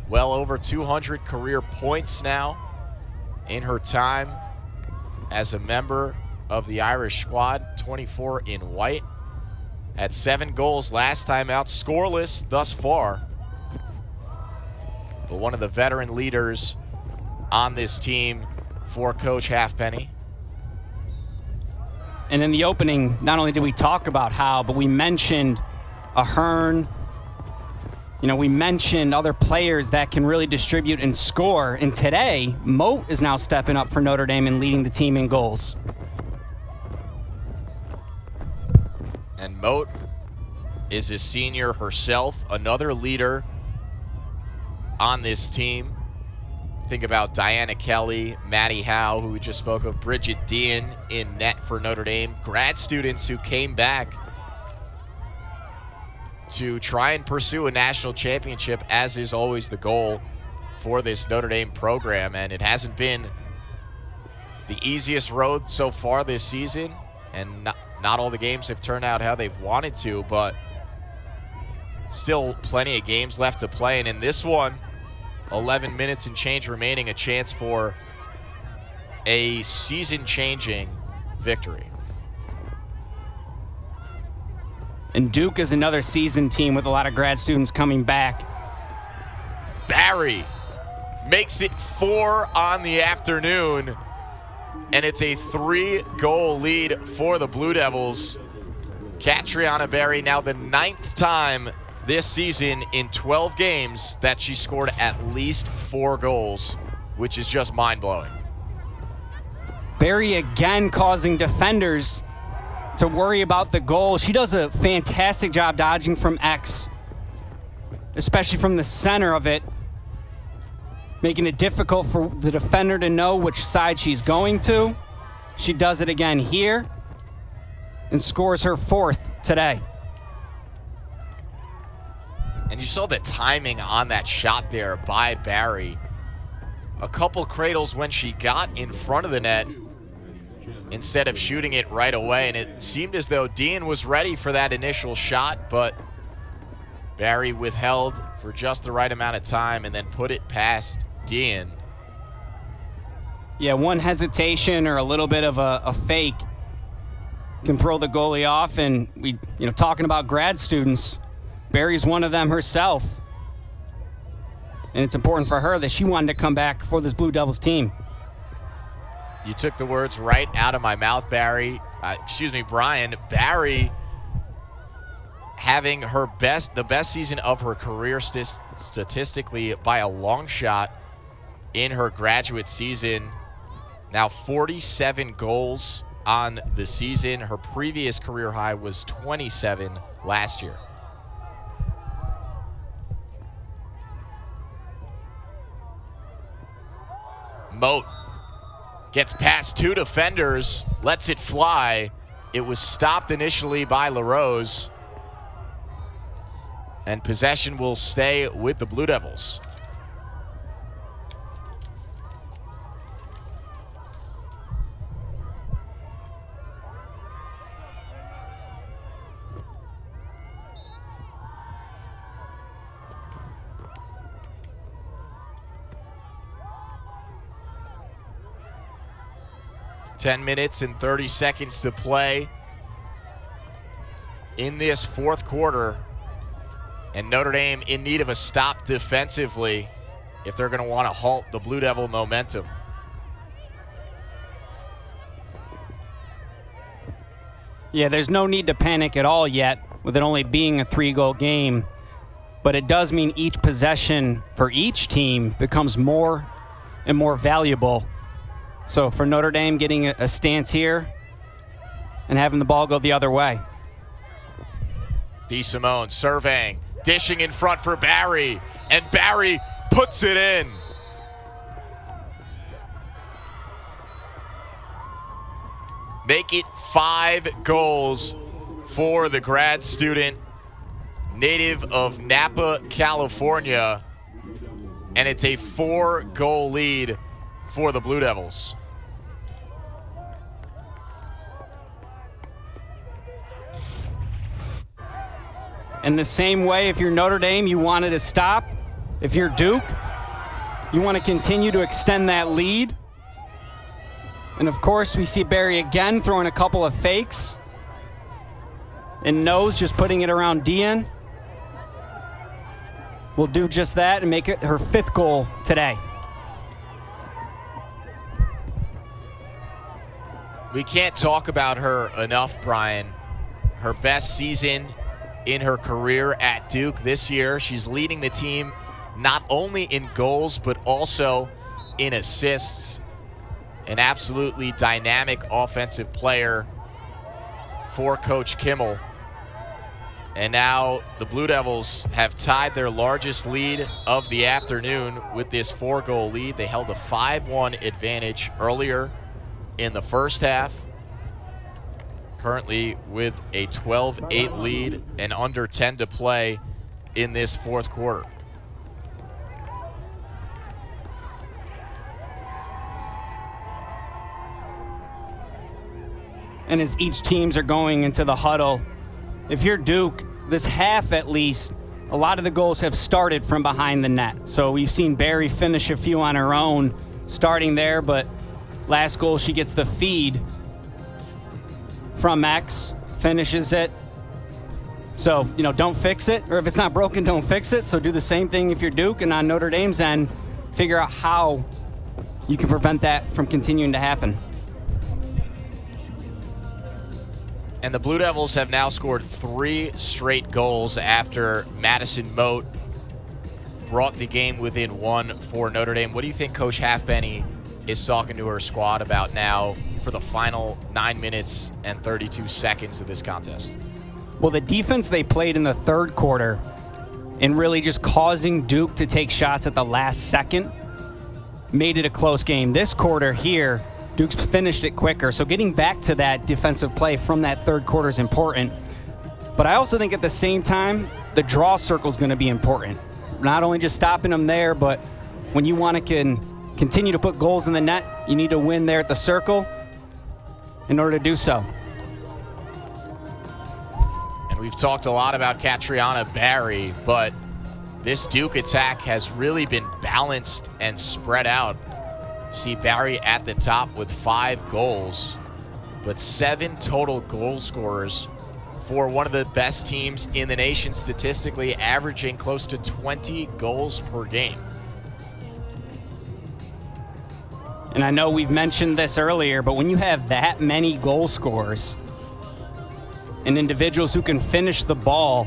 well over 200 career points now in her time as a member of the Irish squad, 24 in white. Had 7 goals last time out, scoreless thus far. But one of the veteran leaders on this team for Coach Halfpenny. And in the opening, not only did we talk about Howe, but we mentioned Ahern. You know, we mentioned other players that can really distribute and score. And today, Moat is now stepping up for Notre Dame and leading the team in goals. And Moat is a senior herself, another leader on this team. Think about Diana Kelly, Maddie Howe, who we just spoke of, Bridget Dean in net for Notre Dame. Grad students who came back to try and pursue a national championship, as is always the goal for this Notre Dame program. And it hasn't been the easiest road so far this season, and not all the games have turned out how they've wanted to, but still plenty of games left to play. And in this one, 11 minutes and change remaining, a chance for a season-changing victory. And Duke is another seasoned team with a lot of grad students coming back. Barry makes it 4 on the afternoon, and it's a 3-goal lead for the Blue Devils. Catriona Barry, now the 9th time this season in 12 games that she scored at least 4 goals, which is just mind-blowing. Barry again causing defenders to worry about the goal. She does a fantastic job dodging from X, especially from the center of it, making it difficult for the defender to know which side she's going to. She does it again here and scores her 4th today. And you saw the timing on that shot there by Barry. A couple cradles when she got in front of the net instead of shooting it right away. And it seemed as though Dean was ready for that initial shot, but Barry withheld for just the right amount of time and then put it past Dean. Yeah, one hesitation or a little bit of a fake can throw the goalie off. And talking about grad students, Barry's one of them herself. And it's important for her that she wanted to come back for this Blue Devils team. You took the words right out of my mouth, Barry. Brian. Barry having the best season of her career statistically by a long shot in her graduate season. Now 47 goals on the season. Her previous career high was 27 last year. Moat gets past 2 defenders, lets it fly. It was stopped initially by LaRose. And possession will stay with the Blue Devils. Ten minutes and 30 seconds to play in this 4th quarter. And Notre Dame in need of a stop defensively if they're going to want to halt the Blue Devil momentum. Yeah, there's no need to panic at all yet with it only being a 3-goal game. But it does mean each possession for each team becomes more and more valuable. So for Notre Dame, getting a stance here and having the ball go the other way. DeSimone surveying, dishing in front for Barry, and Barry puts it in. Make it 5 goals for the grad student, native of Napa, California, and it's a 4-goal lead for the Blue Devils. In the same way, if you're Notre Dame, you wanted to stop. If you're Duke, you want to continue to extend that lead. And of course, we see Barry again throwing a couple of fakes. And Nose just putting it around Dean. Will do just that and make it her 5th goal today. We can't talk about her enough, Brian. Her best season in her career at Duke this year. She's leading the team not only in goals, but also in assists. An absolutely dynamic offensive player for Coach Kimmel. And now the Blue Devils have tied their largest lead of the afternoon with this 4-goal lead. They held a 5-1 advantage earlier in the first half. Currently with a 12-8 lead and under 10 to play in this 4th quarter. And as each teams are going into the huddle, if you're Duke, this half at least, a lot of the goals have started from behind the net. So we've seen Barry finish a few on her own starting there, but last goal she gets the feed from X, finishes it. So, you know, don't fix it, or if it's not broken, don't fix it. So do the same thing if you're Duke, and on Notre Dame's end, figure out how you can prevent that from continuing to happen. And the Blue Devils have now scored 3 straight goals after Madison Moat brought the game within 1 for Notre Dame. What do you think Coach Halfpenny is talking to her squad about now for the final 9 minutes and 32 seconds of this contest? Well, the defense they played in the 3rd quarter and really just causing Duke to take shots at the last second made it a close game. This quarter here, Duke's finished it quicker. So getting back to that defensive play from that 3rd quarter is important. But I also think at the same time, the draw circle is going to be important. Not only just stopping them there, but when you want to continue to put goals in the net, you need to win there at the circle in order to do so. And we've talked a lot about Catriona Barry, but this Duke attack has really been balanced and spread out. See Barry at the top with 5 goals, but 7 total goal scorers for one of the best teams in the nation statistically, averaging close to 20 goals per game. And I know we've mentioned this earlier, but when you have that many goal scorers and individuals who can finish the ball,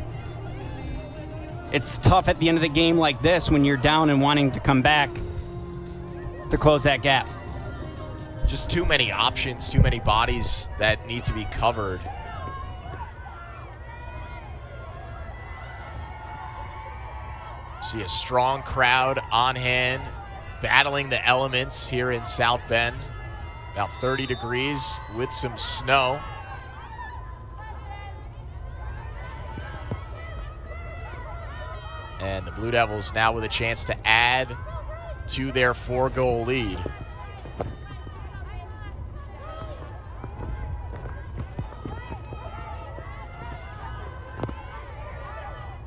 it's tough at the end of the game like this when you're down and wanting to come back to close that gap. Just too many options, too many bodies that need to be covered. See a strong crowd on hand, battling the elements here in South Bend. About 30 degrees with some snow. And the Blue Devils now with a chance to add to their 4-goal lead.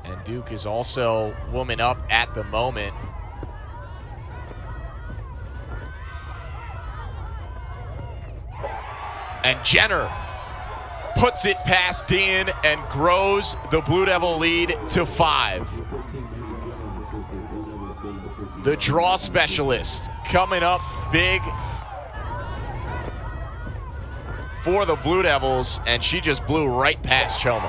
And Duke is also woman up at the moment. And Jenner puts it past Dean and grows the Blue Devil lead to 5. The draw specialist coming up big for the Blue Devils, and she just blew right past Choma.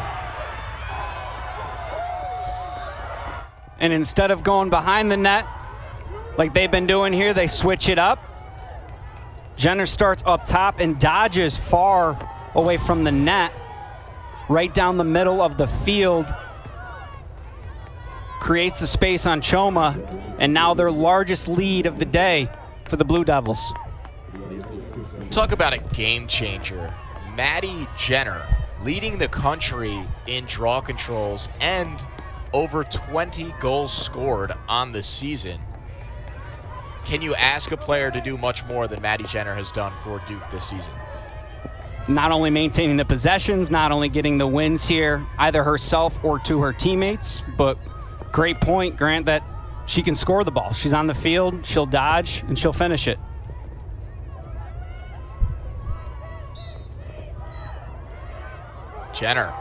And instead of going behind the net like they've been doing here, they switch it up. Jenner starts up top and dodges far away from the net, right down the middle of the field. Creates the space on Choma, and now their largest lead of the day for the Blue Devils. Talk about a game changer. Maddie Jenner leading the country in draw controls and over 20 goals scored on the season. Can you ask a player to do much more than Maddie Jenner has done for Duke this season? Not only maintaining the possessions, not only getting the wins here, either herself or to her teammates, but great point, Grant, that she can score the ball. She's on the field, she'll dodge, and she'll finish it. Jenner.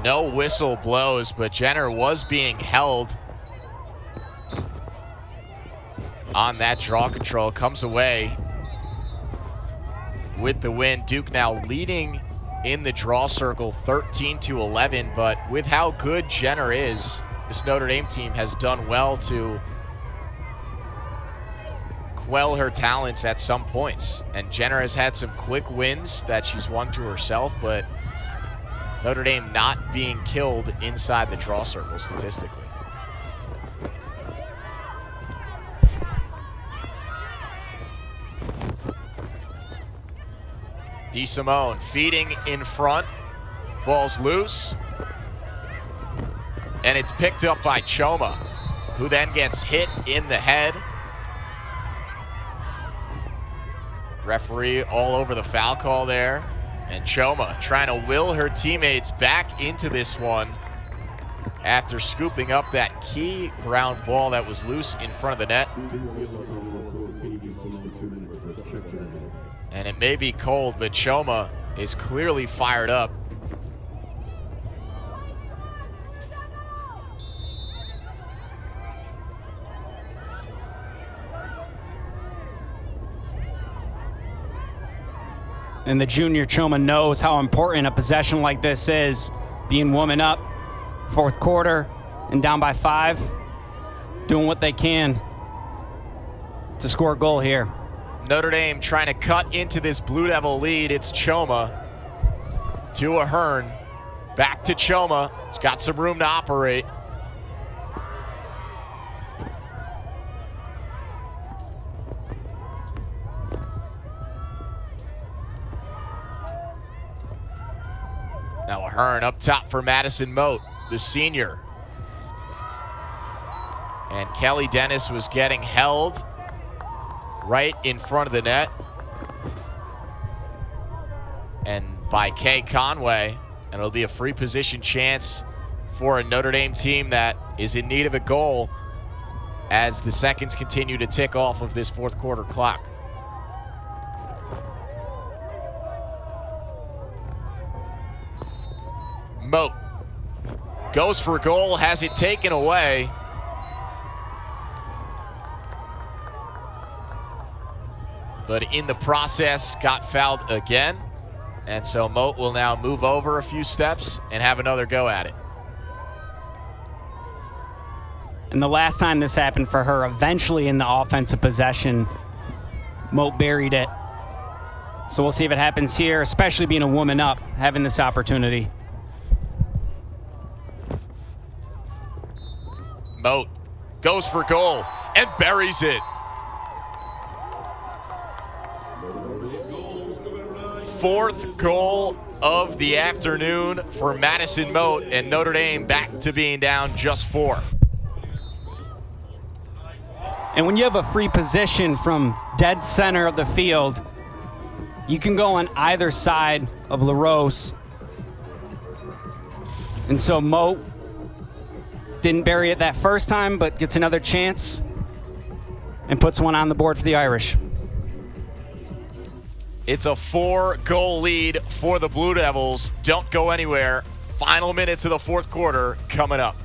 No whistle blows, but Jenner was being held on that draw control. Comes away with the win. Duke now leading in the draw circle 13-11, but with how good Jenner is, this Notre Dame team has done well to quell her talents at some points. And Jenner has had some quick wins that she's won to herself, but Notre Dame not being killed inside the draw circle statistically. DeSimone feeding in front. Ball's loose. And it's picked up by Choma, who then gets hit in the head. Referee all over the foul call there. And Choma trying to will her teammates back into this one after scooping up that key ground ball that was loose in front of the net. And it may be cold, but Choma is clearly fired up. And the junior Choma knows how important a possession like this is. Being woman up, fourth quarter, and down by 5. Doing what they can to score a goal here. Notre Dame trying to cut into this Blue Devil lead. It's Choma to Ahern. Back to Choma. She's got some room to operate. Now Ahern up top for Madison Moat, the senior. And Kelly Dennis was getting held right in front of the net. And by Kay Conway, and it'll be a free position chance for a Notre Dame team that is in need of a goal as the seconds continue to tick off of this fourth quarter clock. Moat goes for goal, has it taken away. But in the process, got fouled again. And so Moat will now move over a few steps and have another go at it. And the last time this happened for her, eventually in the offensive possession, Moat buried it. So we'll see if it happens here, especially being a woman up, having this opportunity. Moat goes for goal and buries it. Fourth goal of the afternoon for Madison Moat, and Notre Dame back to being down just 4. And when you have a free position from dead center of the field, you can go on either side of LaRose. And so Moat didn't bury it that first time, but gets another chance and puts one on the board for the Irish. It's a 4-goal lead for the Blue Devils. Don't go anywhere. Final minutes of the fourth quarter coming up.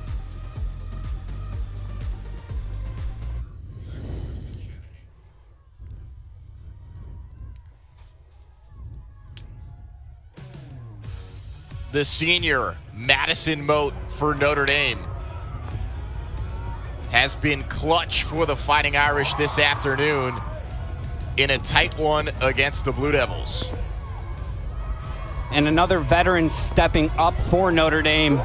The senior, Madison Moat for Notre Dame, has been clutch for the Fighting Irish this afternoon in a tight one against the Blue Devils. And another veteran stepping up for Notre Dame.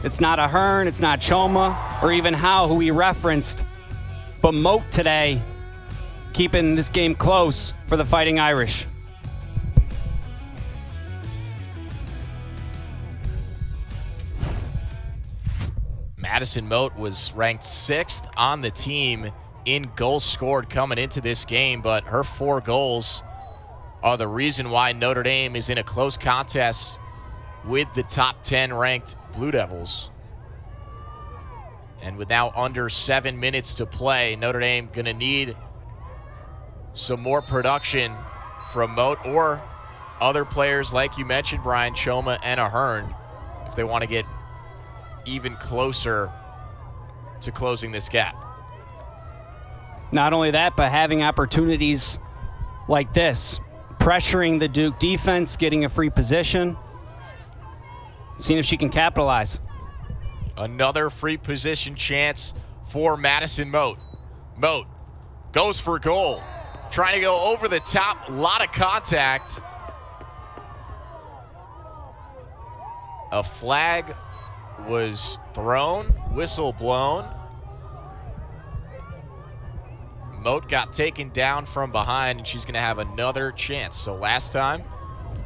It's not Ahern, it's not Choma, or even Howe, who we referenced, but Moat today keeping this game close for the Fighting Irish. Madison Moat was ranked 6th on the team in goals scored coming into this game, but her 4 goals are the reason why Notre Dame is in a close contest with the top 10 ranked Blue Devils. And with now under 7 minutes to play, Notre Dame gonna need some more production from Moat or other players like you mentioned, Brian, Choma and Ahern, if they want to get even closer to closing this gap. Not only that, but having opportunities like this, pressuring the Duke defense, getting a free position, seeing if she can capitalize. Another free position chance for Madison Moat. Moat goes for goal, trying to go over the top, a lot of contact. A flag was thrown, whistle blown. Moat got taken down from behind, and she's going to have another chance. So last time,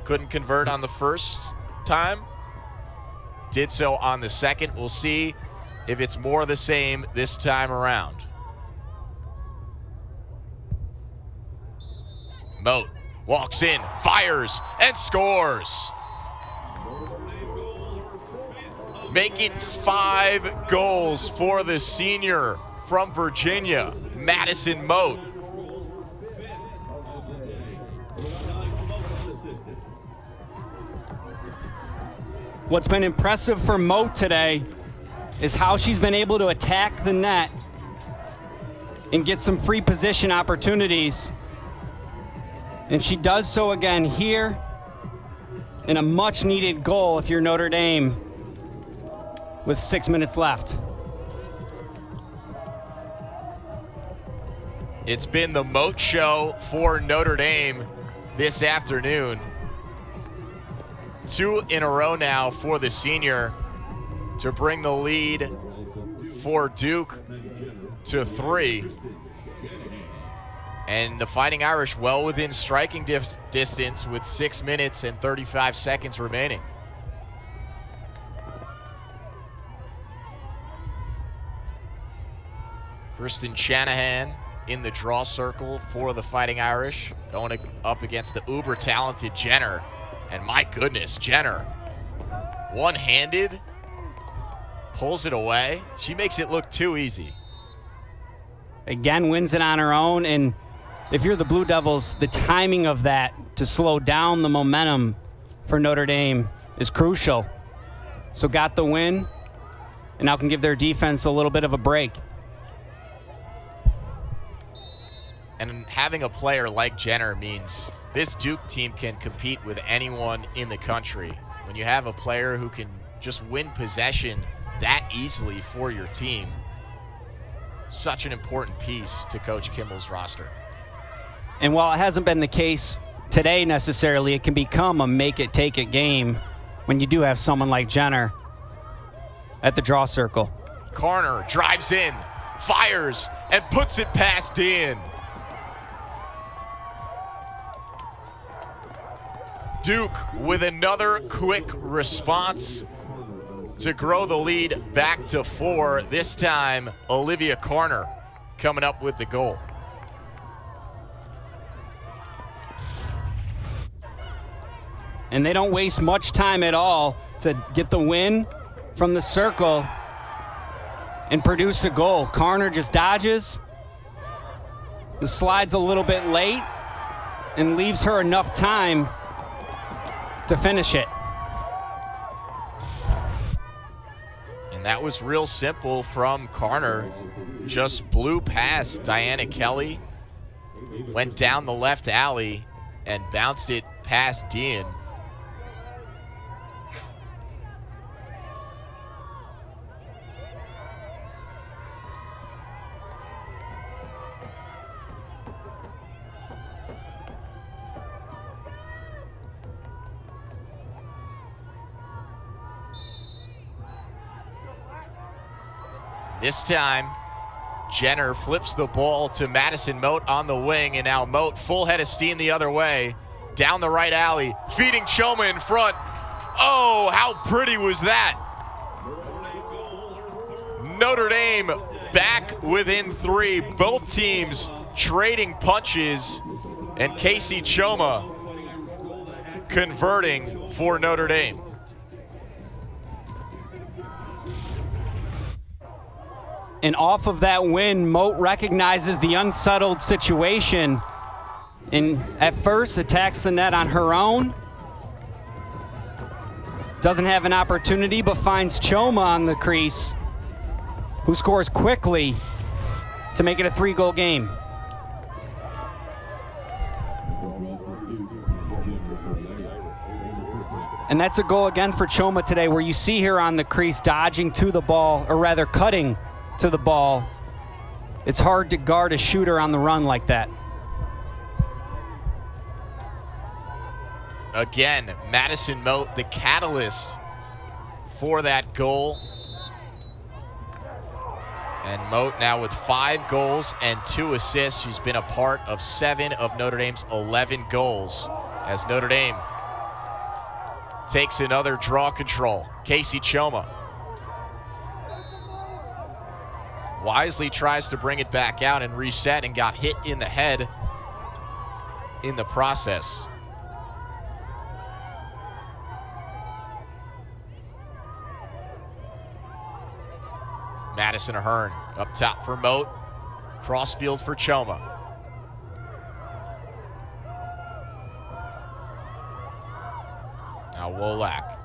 couldn't convert on the first time. Did so on the second. We'll see if it's more of the same this time around. Moat walks in, fires, and scores. Making 5 goals for the senior from Virginia, Madison Moat. What's been impressive for Moat today is how she's been able to attack the net and get some free position opportunities. And she does so again here in a much needed goal if you're Notre Dame with 6 minutes left. It's been the Moat show for Notre Dame this afternoon. 2 in a row now for the senior to bring the lead for Duke to 3. And the Fighting Irish well within striking distance with 6 minutes and 35 seconds remaining. Kristen Shanahan in the draw circle for the Fighting Irish, going up against the uber-talented Jenner. And my goodness, Jenner, one-handed, pulls it away. She makes it look too easy. Again, wins it on her own, and if you're the Blue Devils, the timing of that to slow down the momentum for Notre Dame is crucial. So got the win, and now can give their defense a little bit of a break. And having a player like Jenner means this Duke team can compete with anyone in the country. When you have a player who can just win possession that easily for your team, such an important piece to Coach Kimball's roster. And while it hasn't been the case today necessarily, it can become a make-it-take-it game when you do have someone like Jenner at the draw circle. Carner drives in, fires, and puts it past Dean. Duke with another quick response to grow the lead back to 4. This time, Olivia Carner coming up with the goal. And they don't waste much time at all to get the win from the circle and produce a goal. Carner just dodges, and slides a little bit late, and leaves her enough time to finish it. And that was real simple from Carner. Just blew past Diana Kelly, went down the left alley, and bounced it past Dean. This time, Jenner flips the ball to Madison Moat on the wing, and now Moat full head of steam the other way, down the right alley, feeding Choma in front. Oh, how pretty was that? Notre Dame back within 3, both teams trading punches, and Casey Choma converting for Notre Dame. And off of that win, Moat recognizes the unsettled situation And at first attacks the net on her own. Doesn't have an opportunity, but finds Choma on the crease, who scores quickly to make it a 3-goal game. And that's a goal again for Choma today, where you see her on the crease dodging to the ball, or rather cutting to the ball. It's hard to guard a shooter on the run like that. Again, Madison Moat, the catalyst for that goal. And Moat now with 5 goals and 2 assists. She's been a part of 7 of Notre Dame's 11 goals as Notre Dame takes another draw control. Casey Choma wisely tries to bring it back out and reset, and got hit in the head in the process. Madison Ahern up top for Moat. Crossfield for Choma. Now Wolak.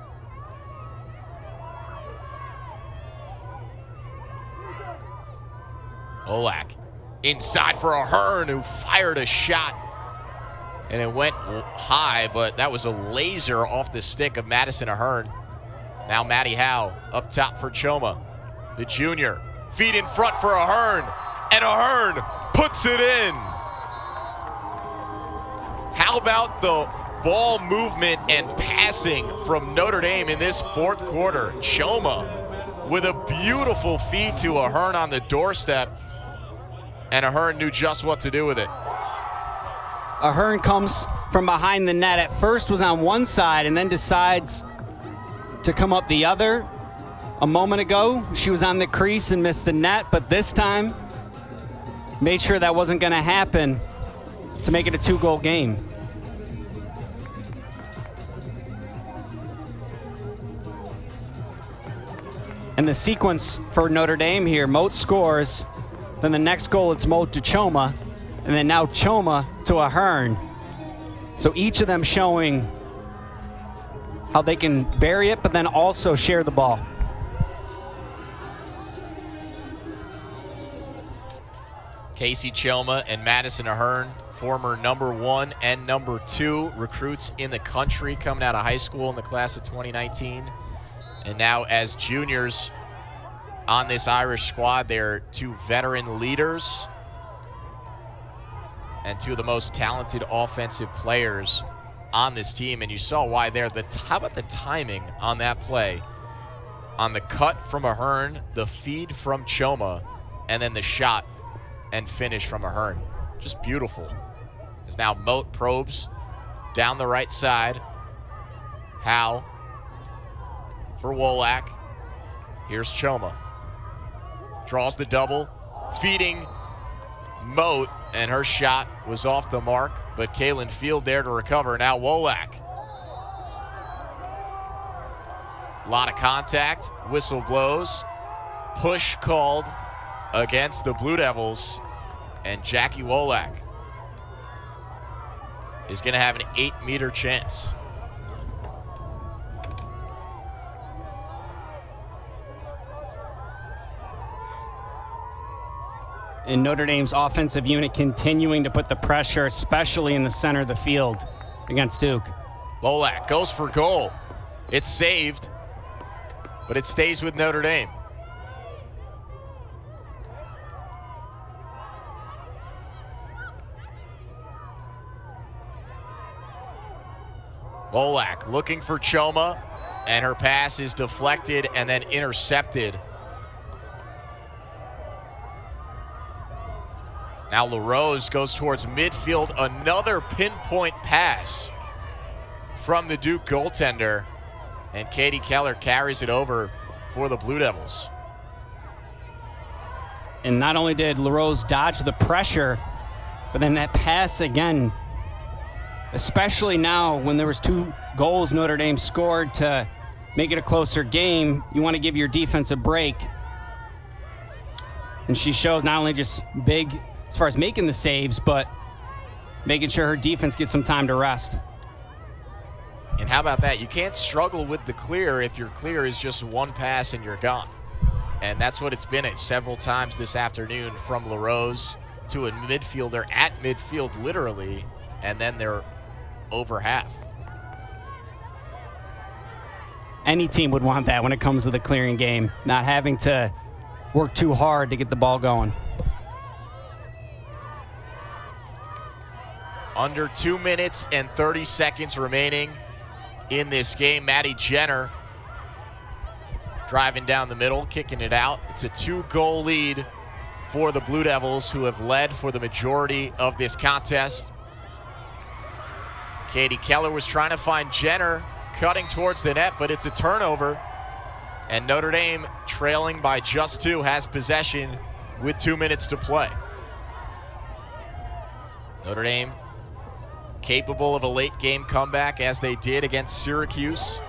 Wolak inside for Ahern, who fired a shot. And it went high, but that was a laser off the stick of Madison Ahern. Now Maddie Howe up top for Choma. The junior, feet in front for Ahern, and Ahern puts it in. How about the ball movement and passing from Notre Dame in this 4th quarter? Choma with a beautiful feed to Ahern on the doorstep, and Ahern knew just what to do with it. Ahern comes from behind the net. At first was on one side and then decides to come up the other. A moment ago, she was on the crease and missed the net, but this time made sure that wasn't going to happen to make it a 2-goal game. And the sequence for Notre Dame here, Moat scores, then the next goal it's Moat to Choma, and then now Choma to Ahern. So each of them showing how they can bury it, but then also share the ball. Casey Choma and Madison Ahern, former #1 and #2 recruits in the country coming out of high school in the class of 2019. And now as juniors on this Irish squad, they're 2 veteran leaders and 2 of the most talented offensive players on this team. And you saw why there. How about the timing on that play? On the cut from Ahern, the feed from Choma, and then the shot and finish from Ahern. Just beautiful. As now Moat probes down the right side. Howe for Wolak. Here's Choma. Draws the double, feeding Moat, and her shot was off the mark, but Kaylin Field there to recover. Now Wolak. A lot of contact, whistle blows, push called against the Blue Devils, and Jackie Wolak is going to have an 8-meter chance. And Notre Dame's offensive unit continuing to put the pressure, especially in the center of the field against Duke. Wolak goes for goal. It's saved, but it stays with Notre Dame. Wolak looking for Choma, and her pass is deflected and then intercepted. Now LaRose goes towards midfield, another pinpoint pass from the Duke goaltender, and Katie Keller carries it over for the Blue Devils. And not only did LaRose dodge the pressure, but then that pass again, especially now when there was 2 goals Notre Dame scored to make it a closer game, you want to give your defense a break. And she shows not only just big as far as making the saves, but making sure her defense gets some time to rest. And how about that? You can't struggle with the clear if your clear is just one pass and you're gone. And that's what it's been at several times this afternoon, from LaRose to a midfielder at midfield literally, and then they're over half. Any team would want that when it comes to the clearing game, not having to work too hard to get the ball going. Under 2 minutes and 30 seconds remaining in this game. Maddie Jenner driving down the middle, kicking it out. It's a 2-goal lead for the Blue Devils, who have led for the majority of this contest. Katie Keller was trying to find Jenner, cutting towards the net, but it's a turnover. And Notre Dame, trailing by just 2, has possession with 2 minutes to play. Notre Dame capable of a late game comeback, as they did against Syracuse.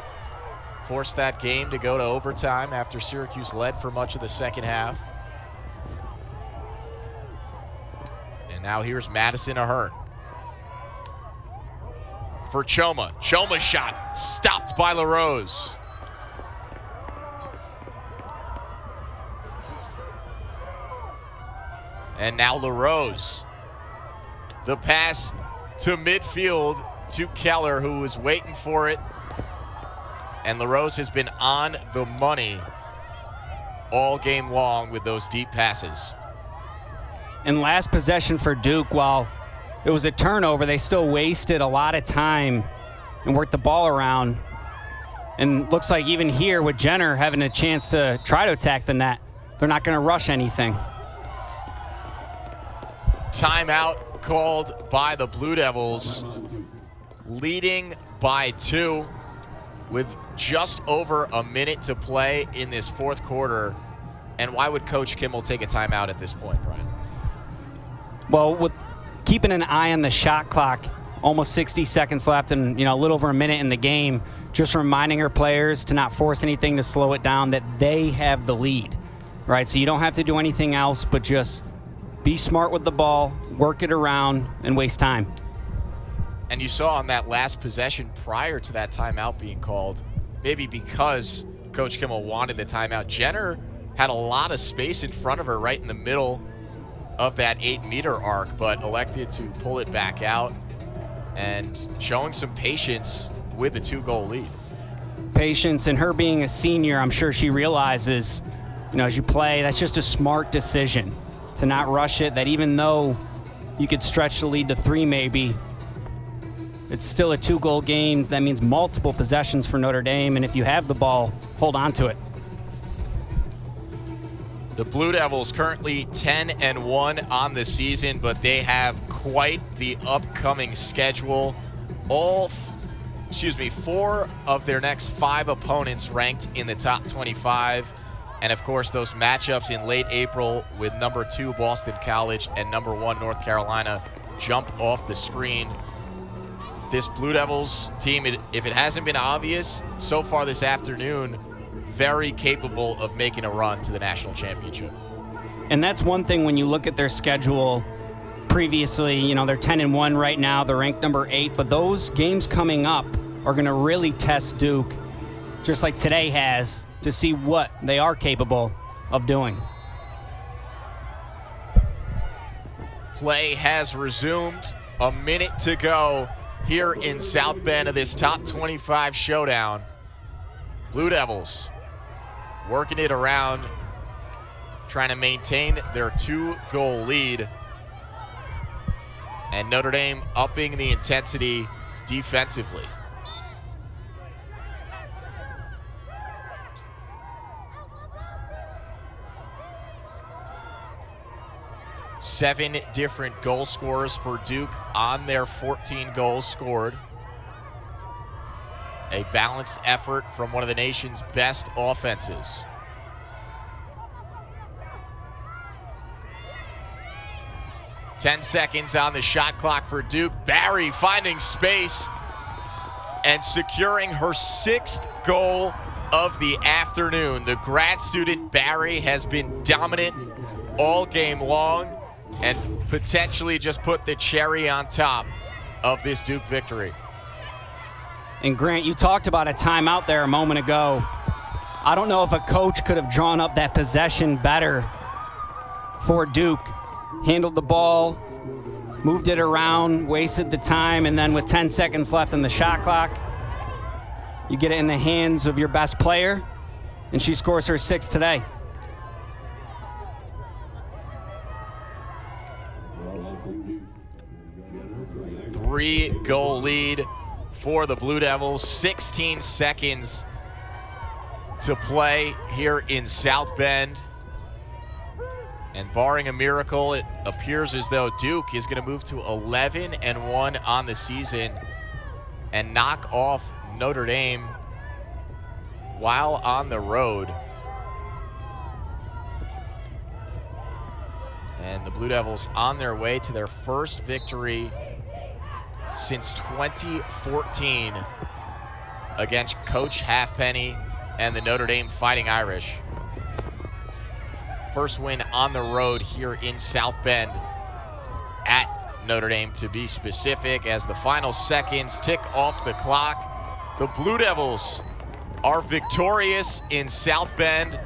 Forced that game to go to overtime after Syracuse led for much of the second half. And now here's Madison Ahern for Choma. Choma's shot stopped by LaRose. And now LaRose. The pass to midfield to Keller, who was waiting for it. And LaRose has been on the money all game long with those deep passes. And last possession for Duke, while it was a turnover, they still wasted a lot of time and worked the ball around. And looks like even here with Jenner having a chance to try to attack the net, they're not going to rush anything. Timeout called by the Blue Devils, leading by 2 with just over a minute to play in this fourth quarter. And why would Coach Kimmel take a timeout at this point, Brian? Well, with keeping an eye on the shot clock, almost 60 seconds left and a little over a minute in the game, just reminding her players to not force anything to slow it down, that they have the lead, right? So you don't have to do anything else but just be smart with the ball, work it around, and waste time. And you saw on that last possession prior to that timeout being called, maybe because Coach Kimmel wanted the timeout, Jenner had a lot of space in front of her right in the middle of that 8-meter arc, but elected to pull it back out and showing some patience with a 2-goal lead. Patience, and her being a senior, I'm sure she realizes, as you play, that's just a smart decision to not rush it, that even though you could stretch the lead to 3 maybe, it's still a 2-goal game. That means multiple possessions for Notre Dame, and if you have the ball, hold on to it. The Blue Devils currently 10-1 on the season, but they have quite the upcoming schedule. 4 of their next 5 opponents ranked in the top 25. And of course, those matchups in late April with number 2 Boston College and number 1 North Carolina jump off the screen. This Blue Devils team, if it hasn't been obvious so far this afternoon, very capable of making a run to the national championship. And that's one thing when you look at their schedule previously, they're 10-1 right now, they're ranked number 8, but those games coming up are going to really test Duke, just like today has, to see what they are capable of doing. Play has resumed. A minute to go here in South Bend of this top 25 showdown. Blue Devils working it around, trying to maintain their 2-goal lead. And Notre Dame upping the intensity defensively. Seven different goal scorers for Duke on their 14 goals scored. A balanced effort from one of the nation's best offenses. Ten seconds on the shot clock for Duke. Barry finding space and securing her 6th goal of the afternoon. The grad student Barry has been dominant all game long. and potentially just put the cherry on top of this Duke victory. And Grant, you talked about a timeout there a moment ago. I don't know if a coach could have drawn up that possession better for Duke. Handled the ball, moved it around, wasted the time, and then with 10 seconds left in the shot clock, you get it in the hands of your best player, and she scores her 6th today. Three-goal lead for the Blue Devils. 16 seconds to play here in South Bend. And barring a miracle, it appears as though Duke is going to move to 11-1 on the season and knock off Notre Dame while on the road. And the Blue Devils on their way to their first victory since 2014 against Coach Halfpenny and the Notre Dame Fighting Irish. First win on the road here in South Bend at Notre Dame, to be specific, as the final seconds tick off the clock. The Blue Devils are victorious in South Bend,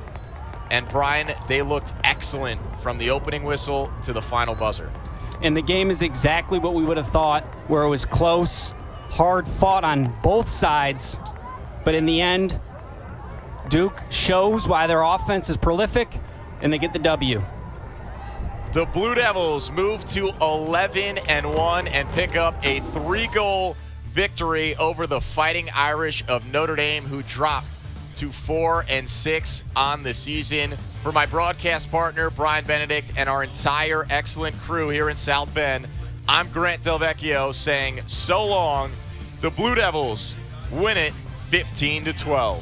and Brian, they looked excellent from the opening whistle to the final buzzer. And the game is exactly what we would have thought, where it was close, hard fought on both sides, but in the end, Duke shows why their offense is prolific, and they get the W. The Blue Devils move to 11-1 and pick up a 3-goal victory over the Fighting Irish of Notre Dame, who dropped to 4-6 on the season. For my broadcast partner, Brian Benedict, and our entire excellent crew here in South Bend, I'm Grant Delvecchio saying so long. The Blue Devils win it 15-12.